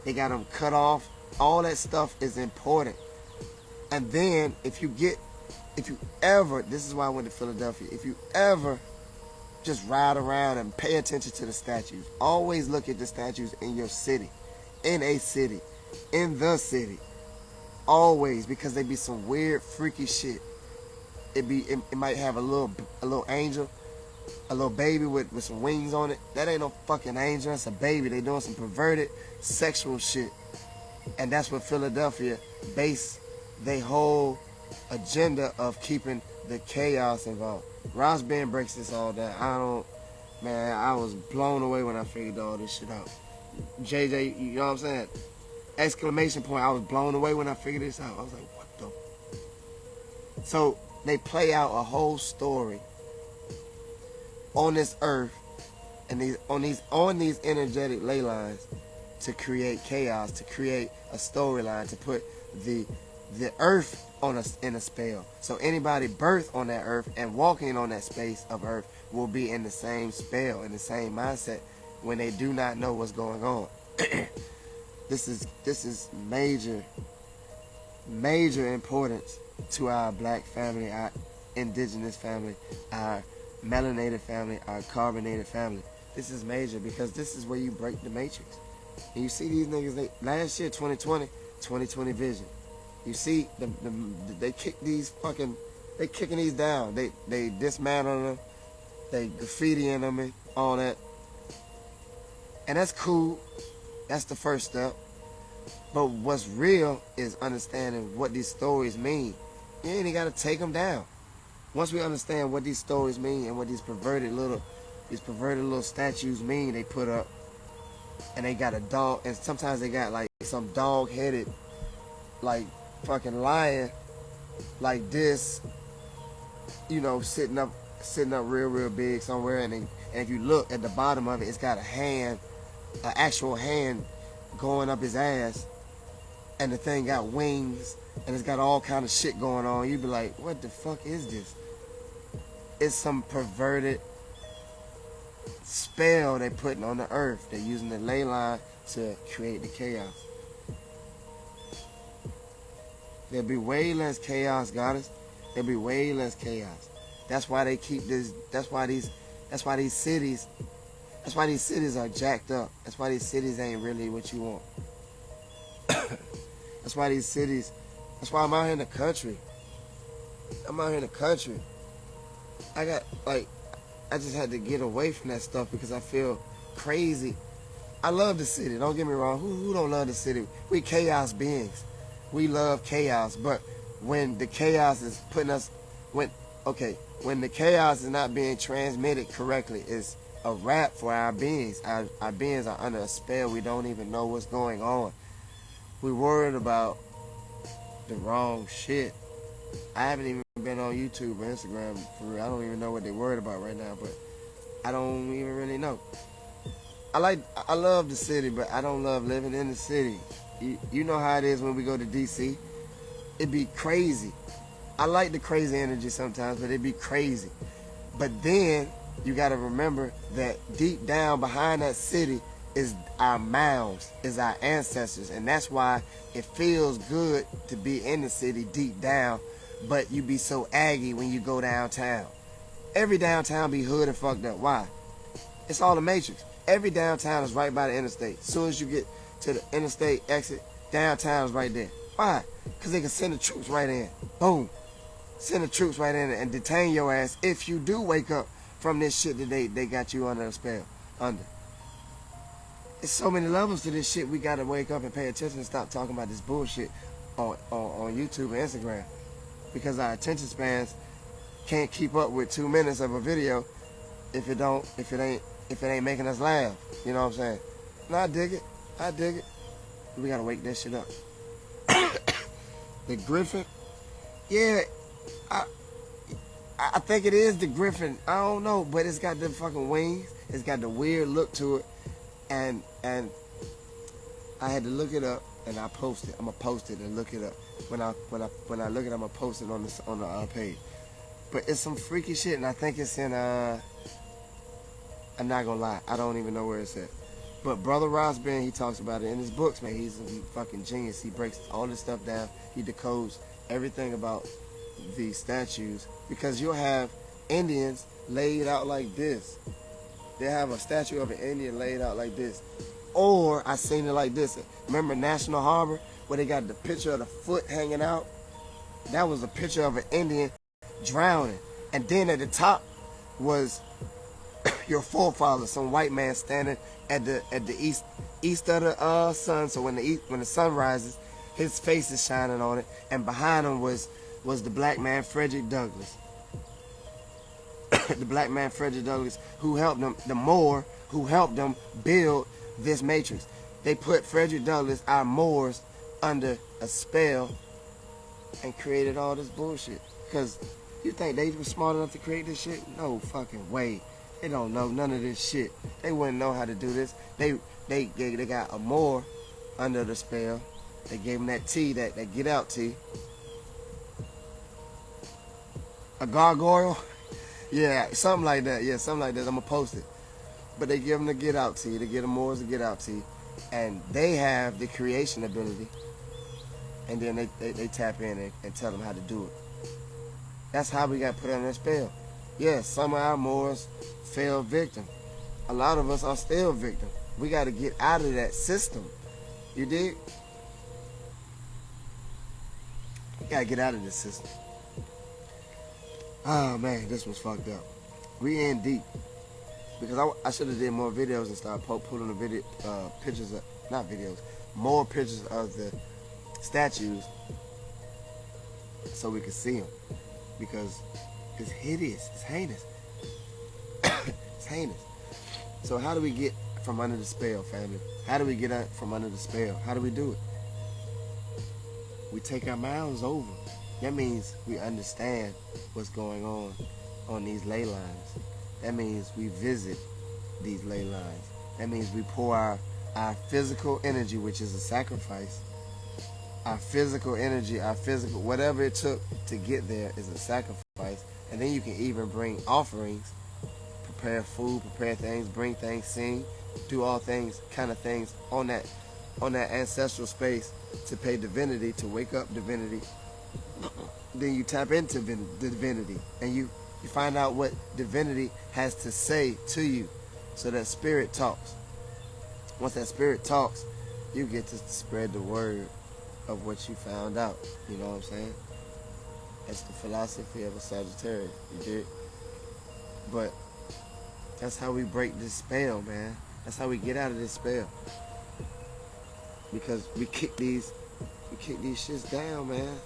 They got him cut off. All that stuff is important. And then if you ever, this is why I went to Philadelphia, if you ever just ride around and pay attention to the statues, always look at the statues in your city, in a city, in the city, always, because they be some weird, freaky shit. It might have a little angel, a little baby with some wings on it. That ain't no fucking angel. That's a baby. They doing some perverted sexual shit. And that's what Philadelphia base their whole agenda of keeping the chaos involved. Ras Ben breaks this all down. I was blown away when I figured all this shit out. JJ, you know what I'm saying? Exclamation point, I was blown away when I figured this out. I was like, what the? So they play out a whole story on this earth and on these energetic ley lines to create chaos, to create a storyline, to put the earth in a spell. So anybody birthed on that earth and walking on that space of earth will be in the same spell, in the same mindset when they do not know what's going on. This is major importance to our black family, our indigenous family, our melanated family, our carbonated family. This is major because this is where you break the matrix. And you see these niggas, last year, 2020 vision. You see, they kicking these down. They dismantling them. They graffitiing them and all that. And that's cool. That's the first step. But what's real is understanding what these stories mean. You ain't got to take them down. Once we understand what these stories mean and what these perverted little statues mean, they put up, and they got a dog, and sometimes they got like some dog-headed, like fucking lion, like this, you know, sitting up real big somewhere, and if you look at the bottom of it, it's got a hand, an actual hand going up his ass, and the thing got wings, and it's got all kind of shit going on. You be like, what the fuck is this? It's some perverted spell they putting on the earth. They're using the ley line to create the chaos. There'll be way less chaos, goddess. There'll be way less chaos. That's why they keep this. That's why these cities are jacked up. That's why these cities ain't really what you want. That's why I'm out here in the country. I just had to get away from that stuff because I feel crazy. I love the city. Don't get me wrong. Who don't love the city? We chaos beings. We love chaos. But when the chaos is when the chaos is not being transmitted correctly, it's a wrap for our beings. Our beings are under a spell. We don't even know what's going on. We worried about the wrong shit. I haven't even been on YouTube or Instagram for real. I don't even know what they're worried about right now, but I don't even really know. I love the city, but I don't love living in the city. You know how it is when we go to DC. It'd be crazy. I like the crazy energy sometimes, but it'd be crazy. But then you got to remember that deep down behind that city is our mounds, is our ancestors, and that's why it feels good to be in the city deep down, but you be so aggy when you go downtown. Every downtown be hood and fucked up. Why? It's all the matrix. Every downtown is right by the interstate. As soon as you get to the interstate exit, downtown is right there. Why? Because they can send the troops right in. Boom. Send the troops right in and detain your ass if you do wake up from this shit that they got you under a spell. There's so many levels to this shit. We gotta wake up and pay attention and stop talking about this bullshit on YouTube and Instagram, because our attention spans can't keep up with 2 minutes of a video if it ain't making us laugh. You know what I'm saying? And I dig it. We gotta wake that shit up. The Griffin, yeah, I think it is the Griffin. I don't know, but it's got the fucking wings. It's got the weird look to it. And I had to look it up, and I posted. I'm gonna post it and look it up. When I look it, I'm gonna post it on the page. But it's some freaky shit, and I think it's in, I'm not gonna lie, I don't even know where it's at. But Brother Ras Ben, he talks about it in his books, man. He's a fucking genius. He breaks all this stuff down. He decodes everything about these statues, because you'll have Indians laid out like this. They have a statue of an Indian laid out like this. Or I seen it like this. Remember National Harbor, where they got the picture of the foot hanging out? That was a picture of an Indian drowning. And then at the top was your forefather, some white man standing at the east of the sun. So when the sun rises, his face is shining on it, and behind him was the black man Frederick Douglass. The black man Frederick Douglass, who helped them, the Moor who helped them build this matrix. They put Frederick Douglass, our Moors, under a spell and created all this bullshit. Because you think they were smart enough to create this shit? No fucking way. They don't know none of this shit. They wouldn't know how to do this. They got a Moor under the spell. They gave him that tea, that get out tea. A gargoyle? Yeah, something like that. Yeah, something like that. I'm gonna post it. But they give them the get out tea. They give the Moors the get out tea. And they have the creation ability. And then they tap in and tell them how to do it. That's how we got put under that spell. Yes, some of our Moors fell victim. A lot of us are still victim. We got to get out of that system. You dig? You got to get out of this system. Oh man, this was fucked up. We in deep. Because I should have did more videos and started putting the video, pictures of, not videos, more pictures of the statues so we could see them. Because it's hideous, it's heinous. It's heinous. So how do we get from under the spell, family? How do we get out from under the spell? How do we do it? We take our mounds over. That means we understand what's going on these ley lines. That means we visit these ley lines. That means we pour our physical energy, which is a sacrifice. Our physical energy, our physical, whatever it took to get there is a sacrifice. And then you can even bring offerings, prepare food, prepare things, bring things, sing, do all things, kind of things on that ancestral space to pay divinity, to wake up divinity. Then you tap into divinity and you find out what divinity has to say to you. So that spirit talks. Once that spirit talks, you get to spread the word of what you found out. You know what I'm saying? That's the philosophy of a Sagittarius. You did. But that's how we break this spell, man. That's how we get out of this spell. Because we kick these shits down, man.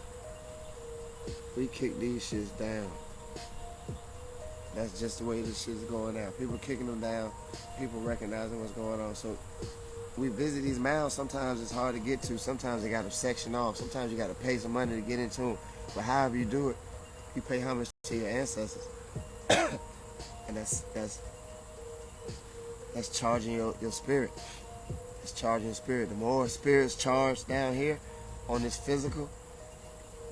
We kick these shits down. That's just the way this shit's going out. People kicking them down. People recognizing what's going on. So we visit these mounds. Sometimes it's hard to get to. Sometimes they got them sectioned off. Sometimes you got to pay some money to get into them. But however you do it, you pay homage to your ancestors. And that's charging your spirit. It's charging your spirit. The more spirit's charged down here on this physical,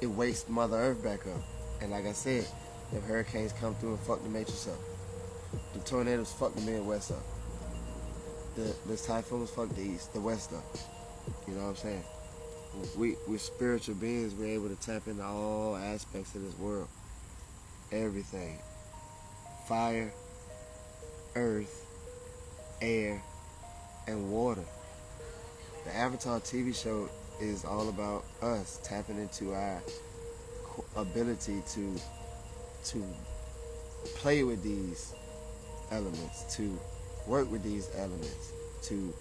it wakes Mother Earth back up. And like I said, the hurricanes come through and fuck the matrix up. The tornadoes fuck the Midwest up. The typhoons fuck the East, the West up. You know what I'm saying? We're spiritual beings. We're able to tap into all aspects of this world. Everything. Fire, earth, air, and water. The Avatar TV show is all about us tapping into our ability to play with these elements, to work with these elements, to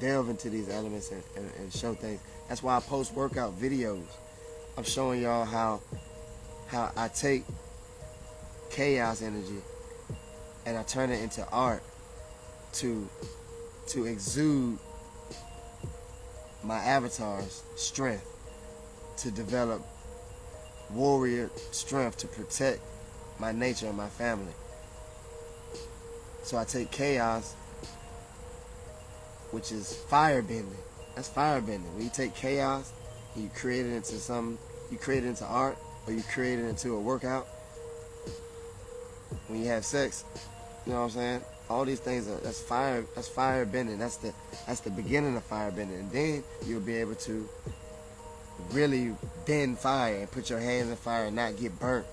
delve into these elements and show things. That's why I post workout videos. I'm showing y'all how I take chaos energy and I turn it into art to exude my avatar's strength, to develop warrior strength to protect my nature and my family. So I take chaos, which is firebending. That's firebending. When you take chaos and you create it into something, you create it into art, or you create it into a workout. When you have sex, you know what I'm saying? All these things that's fire bending. That's the beginning of fire bending. And then you'll be able to really bend fire and put your hands in fire and not get burnt.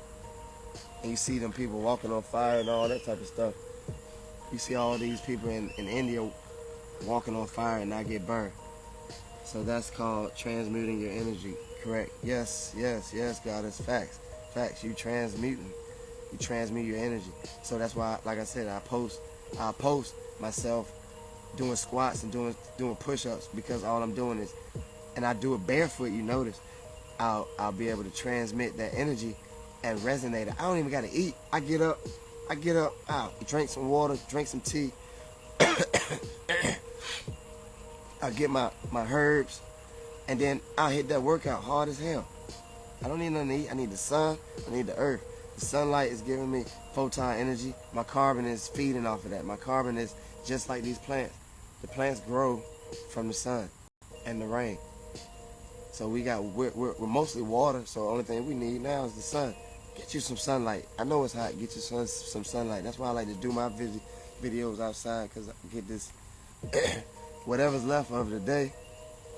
And you see them people walking on fire and all that type of stuff. You see all these people in India walking on fire and not get burned. So that's called transmuting your energy. Correct. Yes, God, it's facts. Facts. You transmute your energy. So that's why, like I said, I post myself doing squats and doing push-ups, because all I'm doing is, and I do it barefoot, you notice, I'll be able to transmit that energy and resonate it. I don't even gotta eat. I get up, drink some water, drink some tea. I get my herbs, and then I'll hit that workout hard as hell. I don't need nothing to eat. I need the sun, I need the earth. The sunlight is giving me photon energy. My carbon is feeding off of that. My carbon is just like these plants. The plants grow from the sun and the rain. So we're mostly water, so the only thing we need now is the sun. Get you some sunlight. I know it's hot. Get you some sunlight. That's why I like to do my videos outside, because I get this, whatever's left of the day,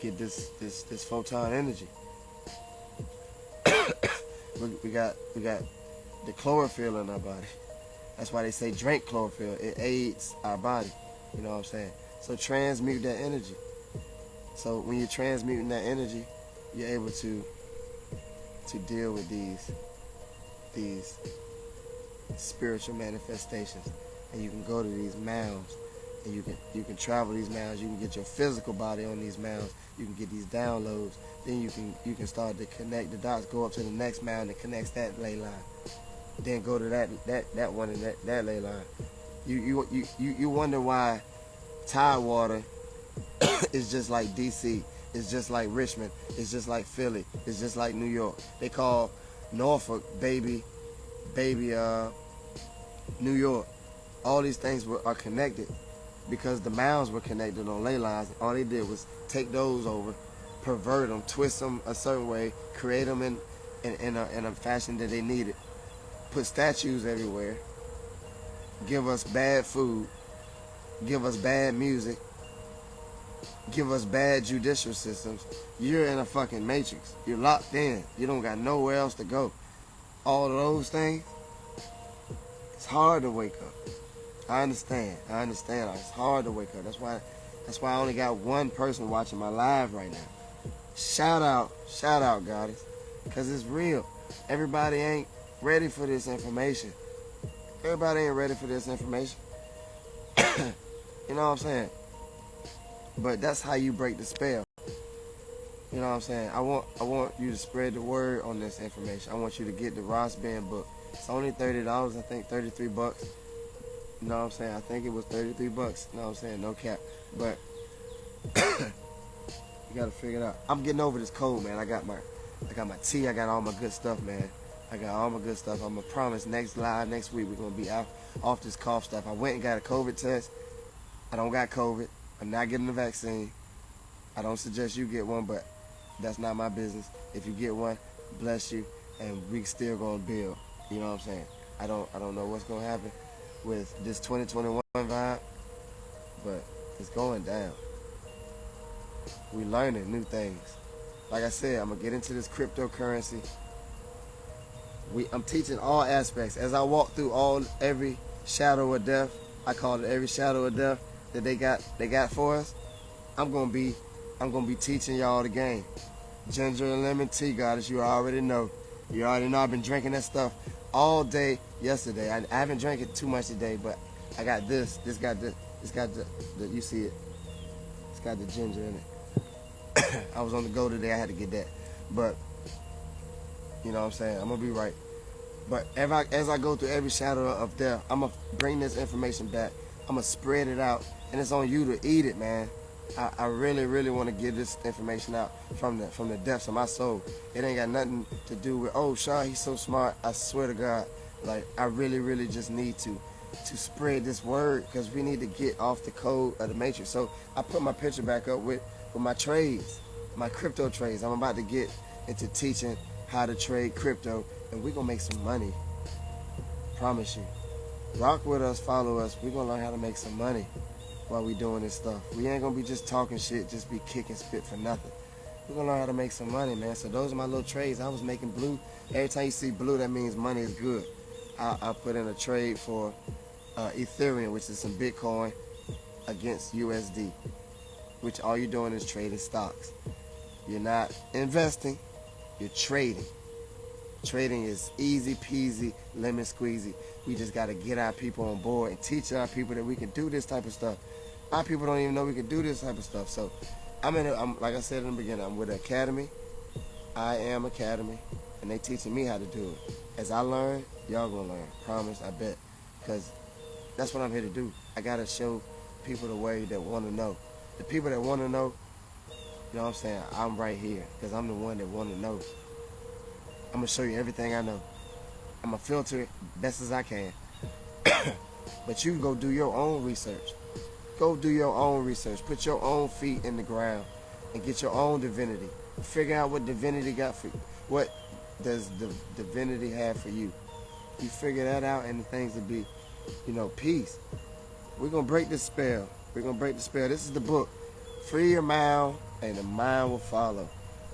get this photon energy. we got the chlorophyll in our body. That's why they say drink chlorophyll. It aids our body. You know what I'm saying? So transmute that energy. So when you're transmuting that energy, you're able to deal with these spiritual manifestations. And you can go to these mounds, and you can travel these mounds. You can get your physical body on these mounds. You can get these downloads. Then you can start to connect the dots. Go up to the next mound that connects that ley line. Then go to that one and that ley line. You wonder why Tidewater is just like DC. It's just like Richmond. It's just like Philly. It's just like New York. They call Norfolk baby New York. All these things are connected because the mounds were connected on ley lines. All they did was take those over, pervert them, twist them a certain way, create them in a fashion that they needed. Put statues everywhere, give us bad food, give us bad music, give us bad judicial systems. You're in a fucking matrix. You're locked in. You don't got nowhere else to go. All of those things, it's hard to wake up. I understand. It's hard to wake up. That's why I only got one person watching my live right now. Shout out, goddess, because it's real. Everybody ain't ready for this information. You know what I'm saying? But that's how you break the spell. You know what I'm saying? I want you to spread the word on this information. I want you to get the Ras Ben book. It's only $30, I think $33. You know what I'm saying? I think it was $33. You know what I'm saying? No cap. But you gotta figure it out. I'm getting over this cold, man. I got my tea. I got all my good stuff, man. I'm gonna promise next week we're gonna be off this cough stuff. I went and got a COVID test. I don't got COVID. I'm not getting the vaccine. I don't suggest you get one, but that's not my business. If you get one, bless you, and we still gonna build. You know what I'm saying? I don't know what's gonna happen with this 2021 vibe, but it's going down. We learning new things. Like I said, I'm gonna get into this cryptocurrency. I'm teaching all aspects. As I walk through every shadow of death, I call it every shadow of death that they got for us. I'm gonna be teaching y'all the game. Ginger and lemon tea, goddess. You already know. I've been drinking that stuff all day yesterday. I haven't drank it too much today, but I got this. This got the you see it. It's got the ginger in it. I was on the go today. I had to get that, but you know what I'm saying? I'm gonna be right. But as I go through every shadow of death, I'm gonna bring this information back. I'm gonna spread it out, and it's on you to eat it, man. I really, really want to get this information out from the depths of my soul. It ain't got nothing to do with, oh, Shaw, he's so smart. I swear to God, like, I really, really just need to spread this word, because we need to get off the code of the matrix. So I put my picture back up with my trades, my crypto trades. I'm about to get into teaching how to trade crypto, and we're gonna make some money. Promise you. Rock with us, follow us. We're gonna learn how to make some money while we doing this stuff. We ain't gonna be just talking shit, just be kicking spit for nothing. We're gonna learn how to make some money, man. So those are my little trades. I was making blue. Every time you see blue, that means money is good. I put in a trade for Ethereum, which is some Bitcoin, against USD, which all you're doing is trading stocks. You're not investing, you're trading. Trading is easy peasy, lemon squeezy. We just got to get our people on board and teach our people that we can do this type of stuff. Our people don't even know we can do this type of stuff. So I'm like I said in the beginning, I'm with an academy. I am academy, and they teaching me how to do it. As I learn, y'all gonna learn. Promise, I bet. Because that's what I'm here to do. I gotta show people the way that want to know. The people that want to know, you know what I'm saying, I'm right here because I'm the one that want to know. I'm going to show you everything I know. I'm going to filter it best as I can. But you go do your own research. Go do your own research. Put your own feet in the ground and get your own divinity. Figure out what divinity got for you. What does the divinity have for you? You figure that out and the things will be, peace. We're going to break this spell. We're going to break the spell. This is the book. Free your mind and the mind will follow.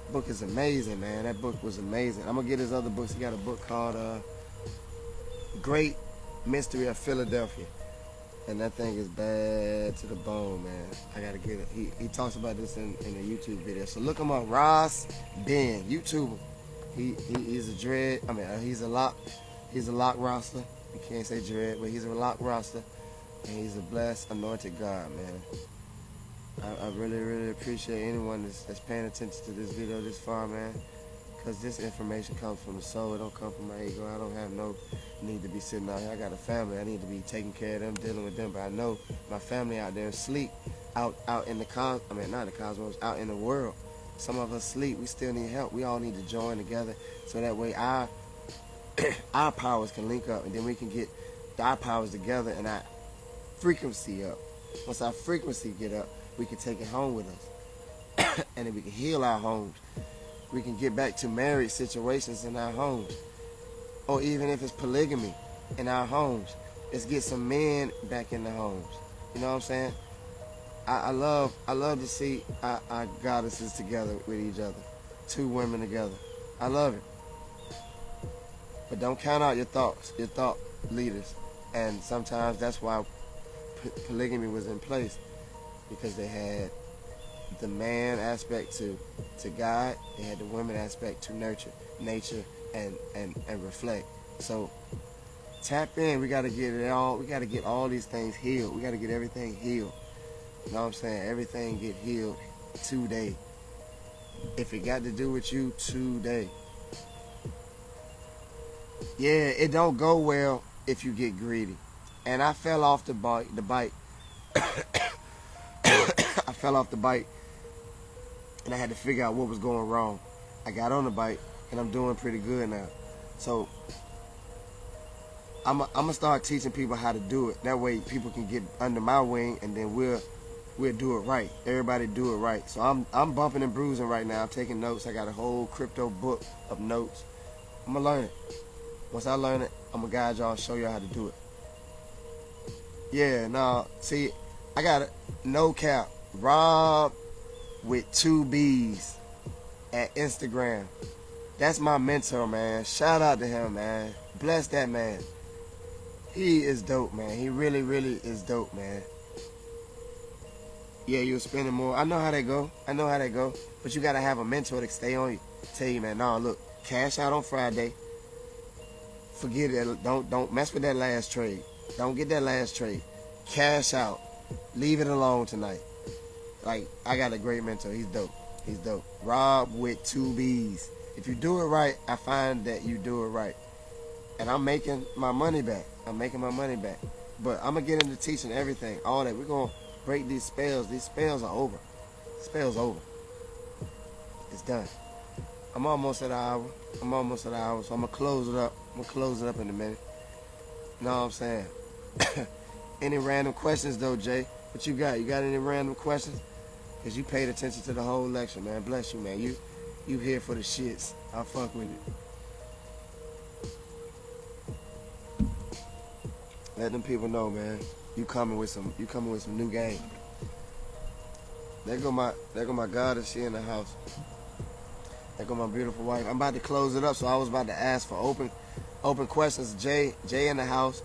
The book is amazing, man. That book was amazing. I'm going to get his other books. He got a book called Great Mystery of Philadelphia. And that thing is bad to the bone, man. I got to get it. He talks about this in a YouTube video. So look him up. Ras Ben, YouTuber. He's a dread. He's a lock roster. You can't say dread, but he's a lock roster. And he's a blessed, anointed God, man. I really, really appreciate anyone that's paying attention to this video this far, man. Because this information comes from the soul. It don't come from my ego. I don't have no need to be sitting out here. I got a family. I need to be taking care of them, dealing with them. But I know my family out there asleep, out in the not the cosmos, out in the world. Some of us sleep. We still need help. We all need to join together so that way our powers can link up, and then we can get our powers together and our frequency up. Once our frequency get up, we can take it home with us. And then we can heal our homes. We can get back to married situations in our homes. Or even if it's polygamy in our homes, let's get some men back in the homes. You know what I'm saying? I love to see our goddesses together with each other. Two women together. I love it. But don't count out your thoughts, your thought leaders. And sometimes that's why polygamy was in place. Because they had the man aspect to God, they had the woman aspect to nurture, nature, and reflect. So tap in. We gotta get it all. We gotta get all these things healed. We gotta get everything healed. You know what I'm saying? Everything get healed today. If it got to do with you today. Yeah, it don't go well if you get greedy. And I fell off the bike. I fell off the bike and I had to figure out what was going wrong. I got on the bike and I'm doing pretty good now. So I'm gonna start teaching people how to do it. That way people can get under my wing and then we'll do it right. Everybody do it right. So I'm bumping and bruising right now. I'm taking notes. I got a whole crypto book of notes. I'm gonna learn it. Once I learn it, I'm gonna guide y'all and show y'all how to do it. Yeah, no, see, I got it. No cap. Rob with 2 B's at Instagram. That's my mentor, man. Shout out to him, man. Bless that man. He is dope, man. He really, really is dope, man. Yeah, you're spending more. I know how they go. But you gotta have a mentor to stay on you. Tell you, man, no, look, cash out on Friday. Forget it. Don't mess with that last trade. Don't get that last trade. Cash out. Leave it alone tonight. Like, I got a great mentor. He's dope. Rob with 2 B's. If you do it right, I find that you do it right. And I'm making my money back. But I'm going to get into teaching everything. All that. We're going to break these spells. These spells are over. Spells over. It's done. I'm almost at an hour. So I'm going to close it up. In a minute. You know what I'm saying? Any random questions, though, Jay? What you got? You got any random questions? Because you paid attention to the whole lecture, man. Bless you, man. You here for the shits. I fuck with it. Let them people know, man. You coming with some new game. There go my goddess, she in the house. There go my beautiful wife. I'm about to close it up, so I was about to ask for open questions. Jay in the house.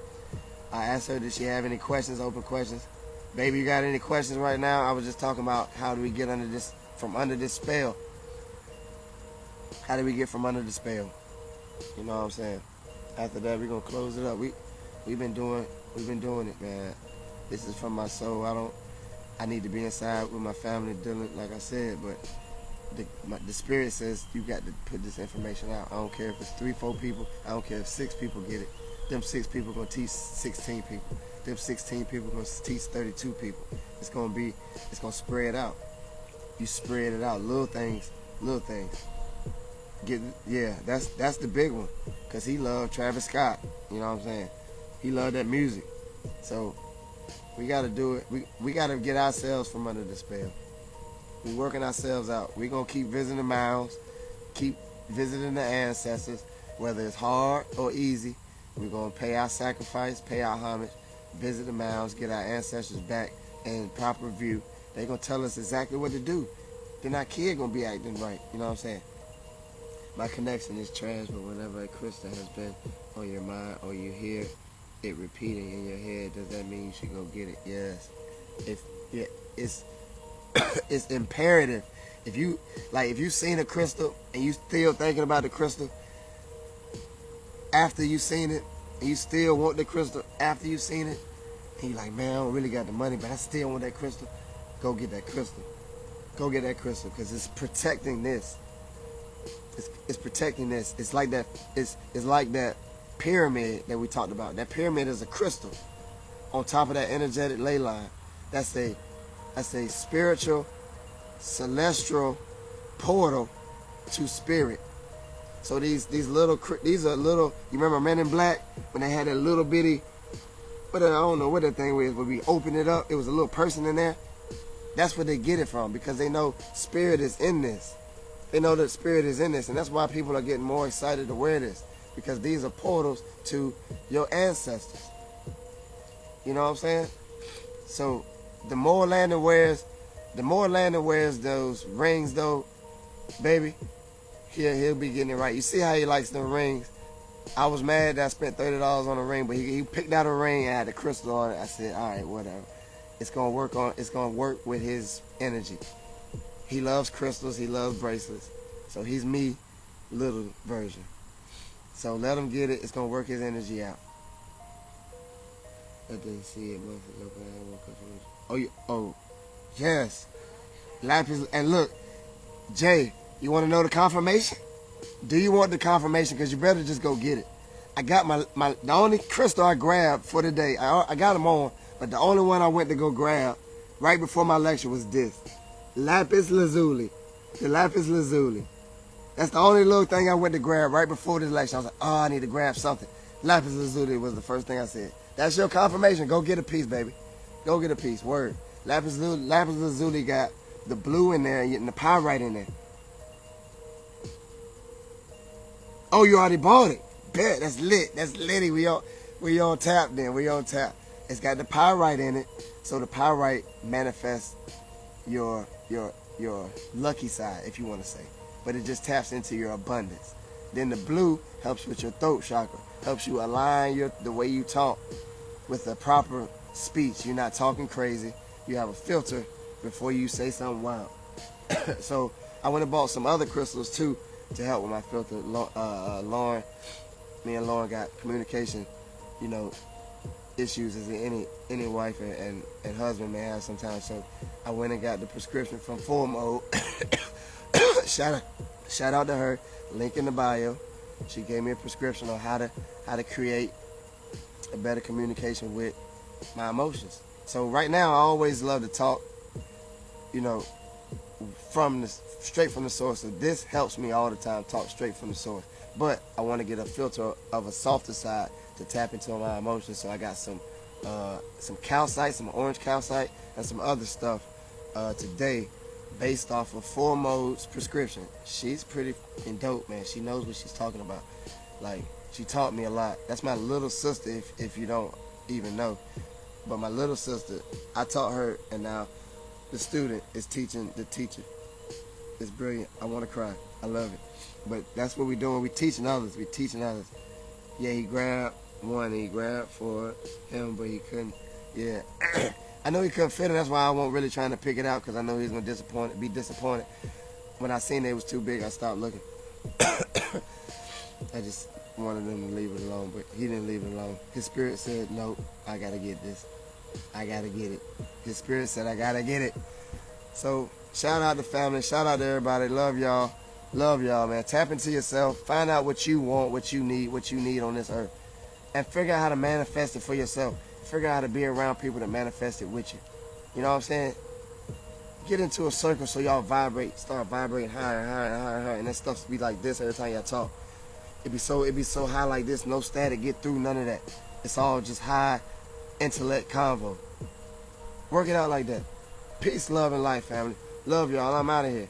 I asked her, did she have any questions, open questions? Baby, you got any questions right now? I was just talking about how do we get from under this spell. How do we get from under the spell? You know what I'm saying? After that, we're gonna close it up. We've been doing it, man. This is from my soul. I need to be inside with my family dealing, like I said, but the spirit says you got to put this information out. I don't care if it's 3-4 people. I don't care if 6 people get it. Them 6 people gonna teach 16 people. Them 16 people gonna teach 32 people. It's gonna spread out. You spread it out, little things. That's the big one. Cause he loved Travis Scott. You know what I'm saying? He loved that music. So we gotta do it. We gotta get ourselves from under the spell. We working ourselves out. We gonna keep visiting the Mounds, keep visiting the ancestors, whether it's hard or easy. We're gonna pay our sacrifice, pay our homage, visit the Mounds, get our ancestors back in proper view. They gonna tell us exactly what to do. Then our kid gonna be acting right. You know what I'm saying? My connection is trash, but whenever a crystal has been on your mind or you hear it repeating in your head, does that mean you should go get it? Yes. It's imperative. If you seen a crystal and you still thinking about the crystal after you seen it, and you still want the crystal after you seen it, and you like, man, I don't really got the money, but I still want that crystal, go get that crystal. Go get that crystal, because it's protecting this. It's protecting this. It's like that. It's like that pyramid that we talked about. That pyramid is a crystal on top of that energetic ley line. That's a spiritual, celestial portal to spirit. So these are little. You remember Men in Black when they had that little bitty, but I don't know what that thing was. When we opened it up, it was a little person in there. That's where they get it from, because they know spirit is in this. They know that spirit is in this, and that's why people are getting more excited to wear this, because these are portals to your ancestors. You know what I'm saying? So the more Landon wears those rings, though, baby, he'll be getting it right. You see how he likes them rings? I was mad that I spent $30 on a ring, but he picked out a ring and had the crystal on it. I said, all right, whatever. It's gonna work with his energy. He loves crystals, he loves bracelets. So he's me, little version. So let him get it. It's gonna work his energy out. I didn't see it months ago, but I woke up. Oh, yes. Lapis, and look, Jay, you want to know the confirmation? Do you want the confirmation? Because you better just go get it. I got the only crystal I grabbed for the day. I got them on, but the only one I went to go grab right before my lecture was this. Lapis lazuli. The lapis lazuli. That's the only little thing I went to grab right before this lecture. I was like, oh, I need to grab something. Lapis lazuli was the first thing I said. That's your confirmation. Go get a piece, baby. Go get a piece. Word. Lapis lazuli got the blue in there and the pyrite in there. Oh, you already bought it. Bet. That's lit. That's litty. We on tap then. We on tap. It's got the pyrite in it. So the pyrite manifests your lucky side, if you want to say. But it just taps into your abundance. Then the blue helps with your throat chakra. Helps you align the way you talk with the proper speech. You're not talking crazy. You have a filter before you say something wild. So I went and bought some other crystals too to help with my filter. Lauren, me and Lauren got communication, issues as any wife and husband may have sometimes. So I went and got the prescription from Full Mode. Shout out to her. Link in the bio. She gave me a prescription on how to create a better communication with my emotions. So right now I always love to talk, straight from the source. So this helps me all the time, talk straight from the source. But I want to get a filter of a softer side to tap into my emotions. So I got some calcite, some orange calcite, and some other stuff today based off of Full Mode's prescription. She's pretty fucking dope, man. She knows what she's talking about. Like, she taught me a lot. That's my little sister, if you don't even know. But my little sister, I taught her, and now the student is teaching the teacher. It's brilliant. I want to cry. I love it. But that's what we're doing. We're teaching others. We're teaching others. Yeah, he grabbed one. He grabbed for him, but he couldn't. Yeah. I know he couldn't fit it. That's why I wasn't really trying to pick it out, because I know he was going to be disappointed. When I seen it was too big, I stopped looking. I just wanted him to leave it alone, but he didn't leave it alone. His spirit said, nope, I got to get this. I got to get it. His spirit said, I got to get it. So shout out to family. Shout out to everybody. Love y'all. Love y'all, man. Tap into yourself. Find out what you want, what you need on this earth. And figure out how to manifest it for yourself. Figure out how to be around people that manifest it with you. You know what I'm saying? Get into a circle so y'all vibrate. Start vibrating higher and higher and higher and higher. And that stuff be like this every time y'all talk. It be so high like this. No static. Get through none of that. It's all just high intellect convo. Work it out like that. Peace, love, and life, family. Love y'all. I'm out of here.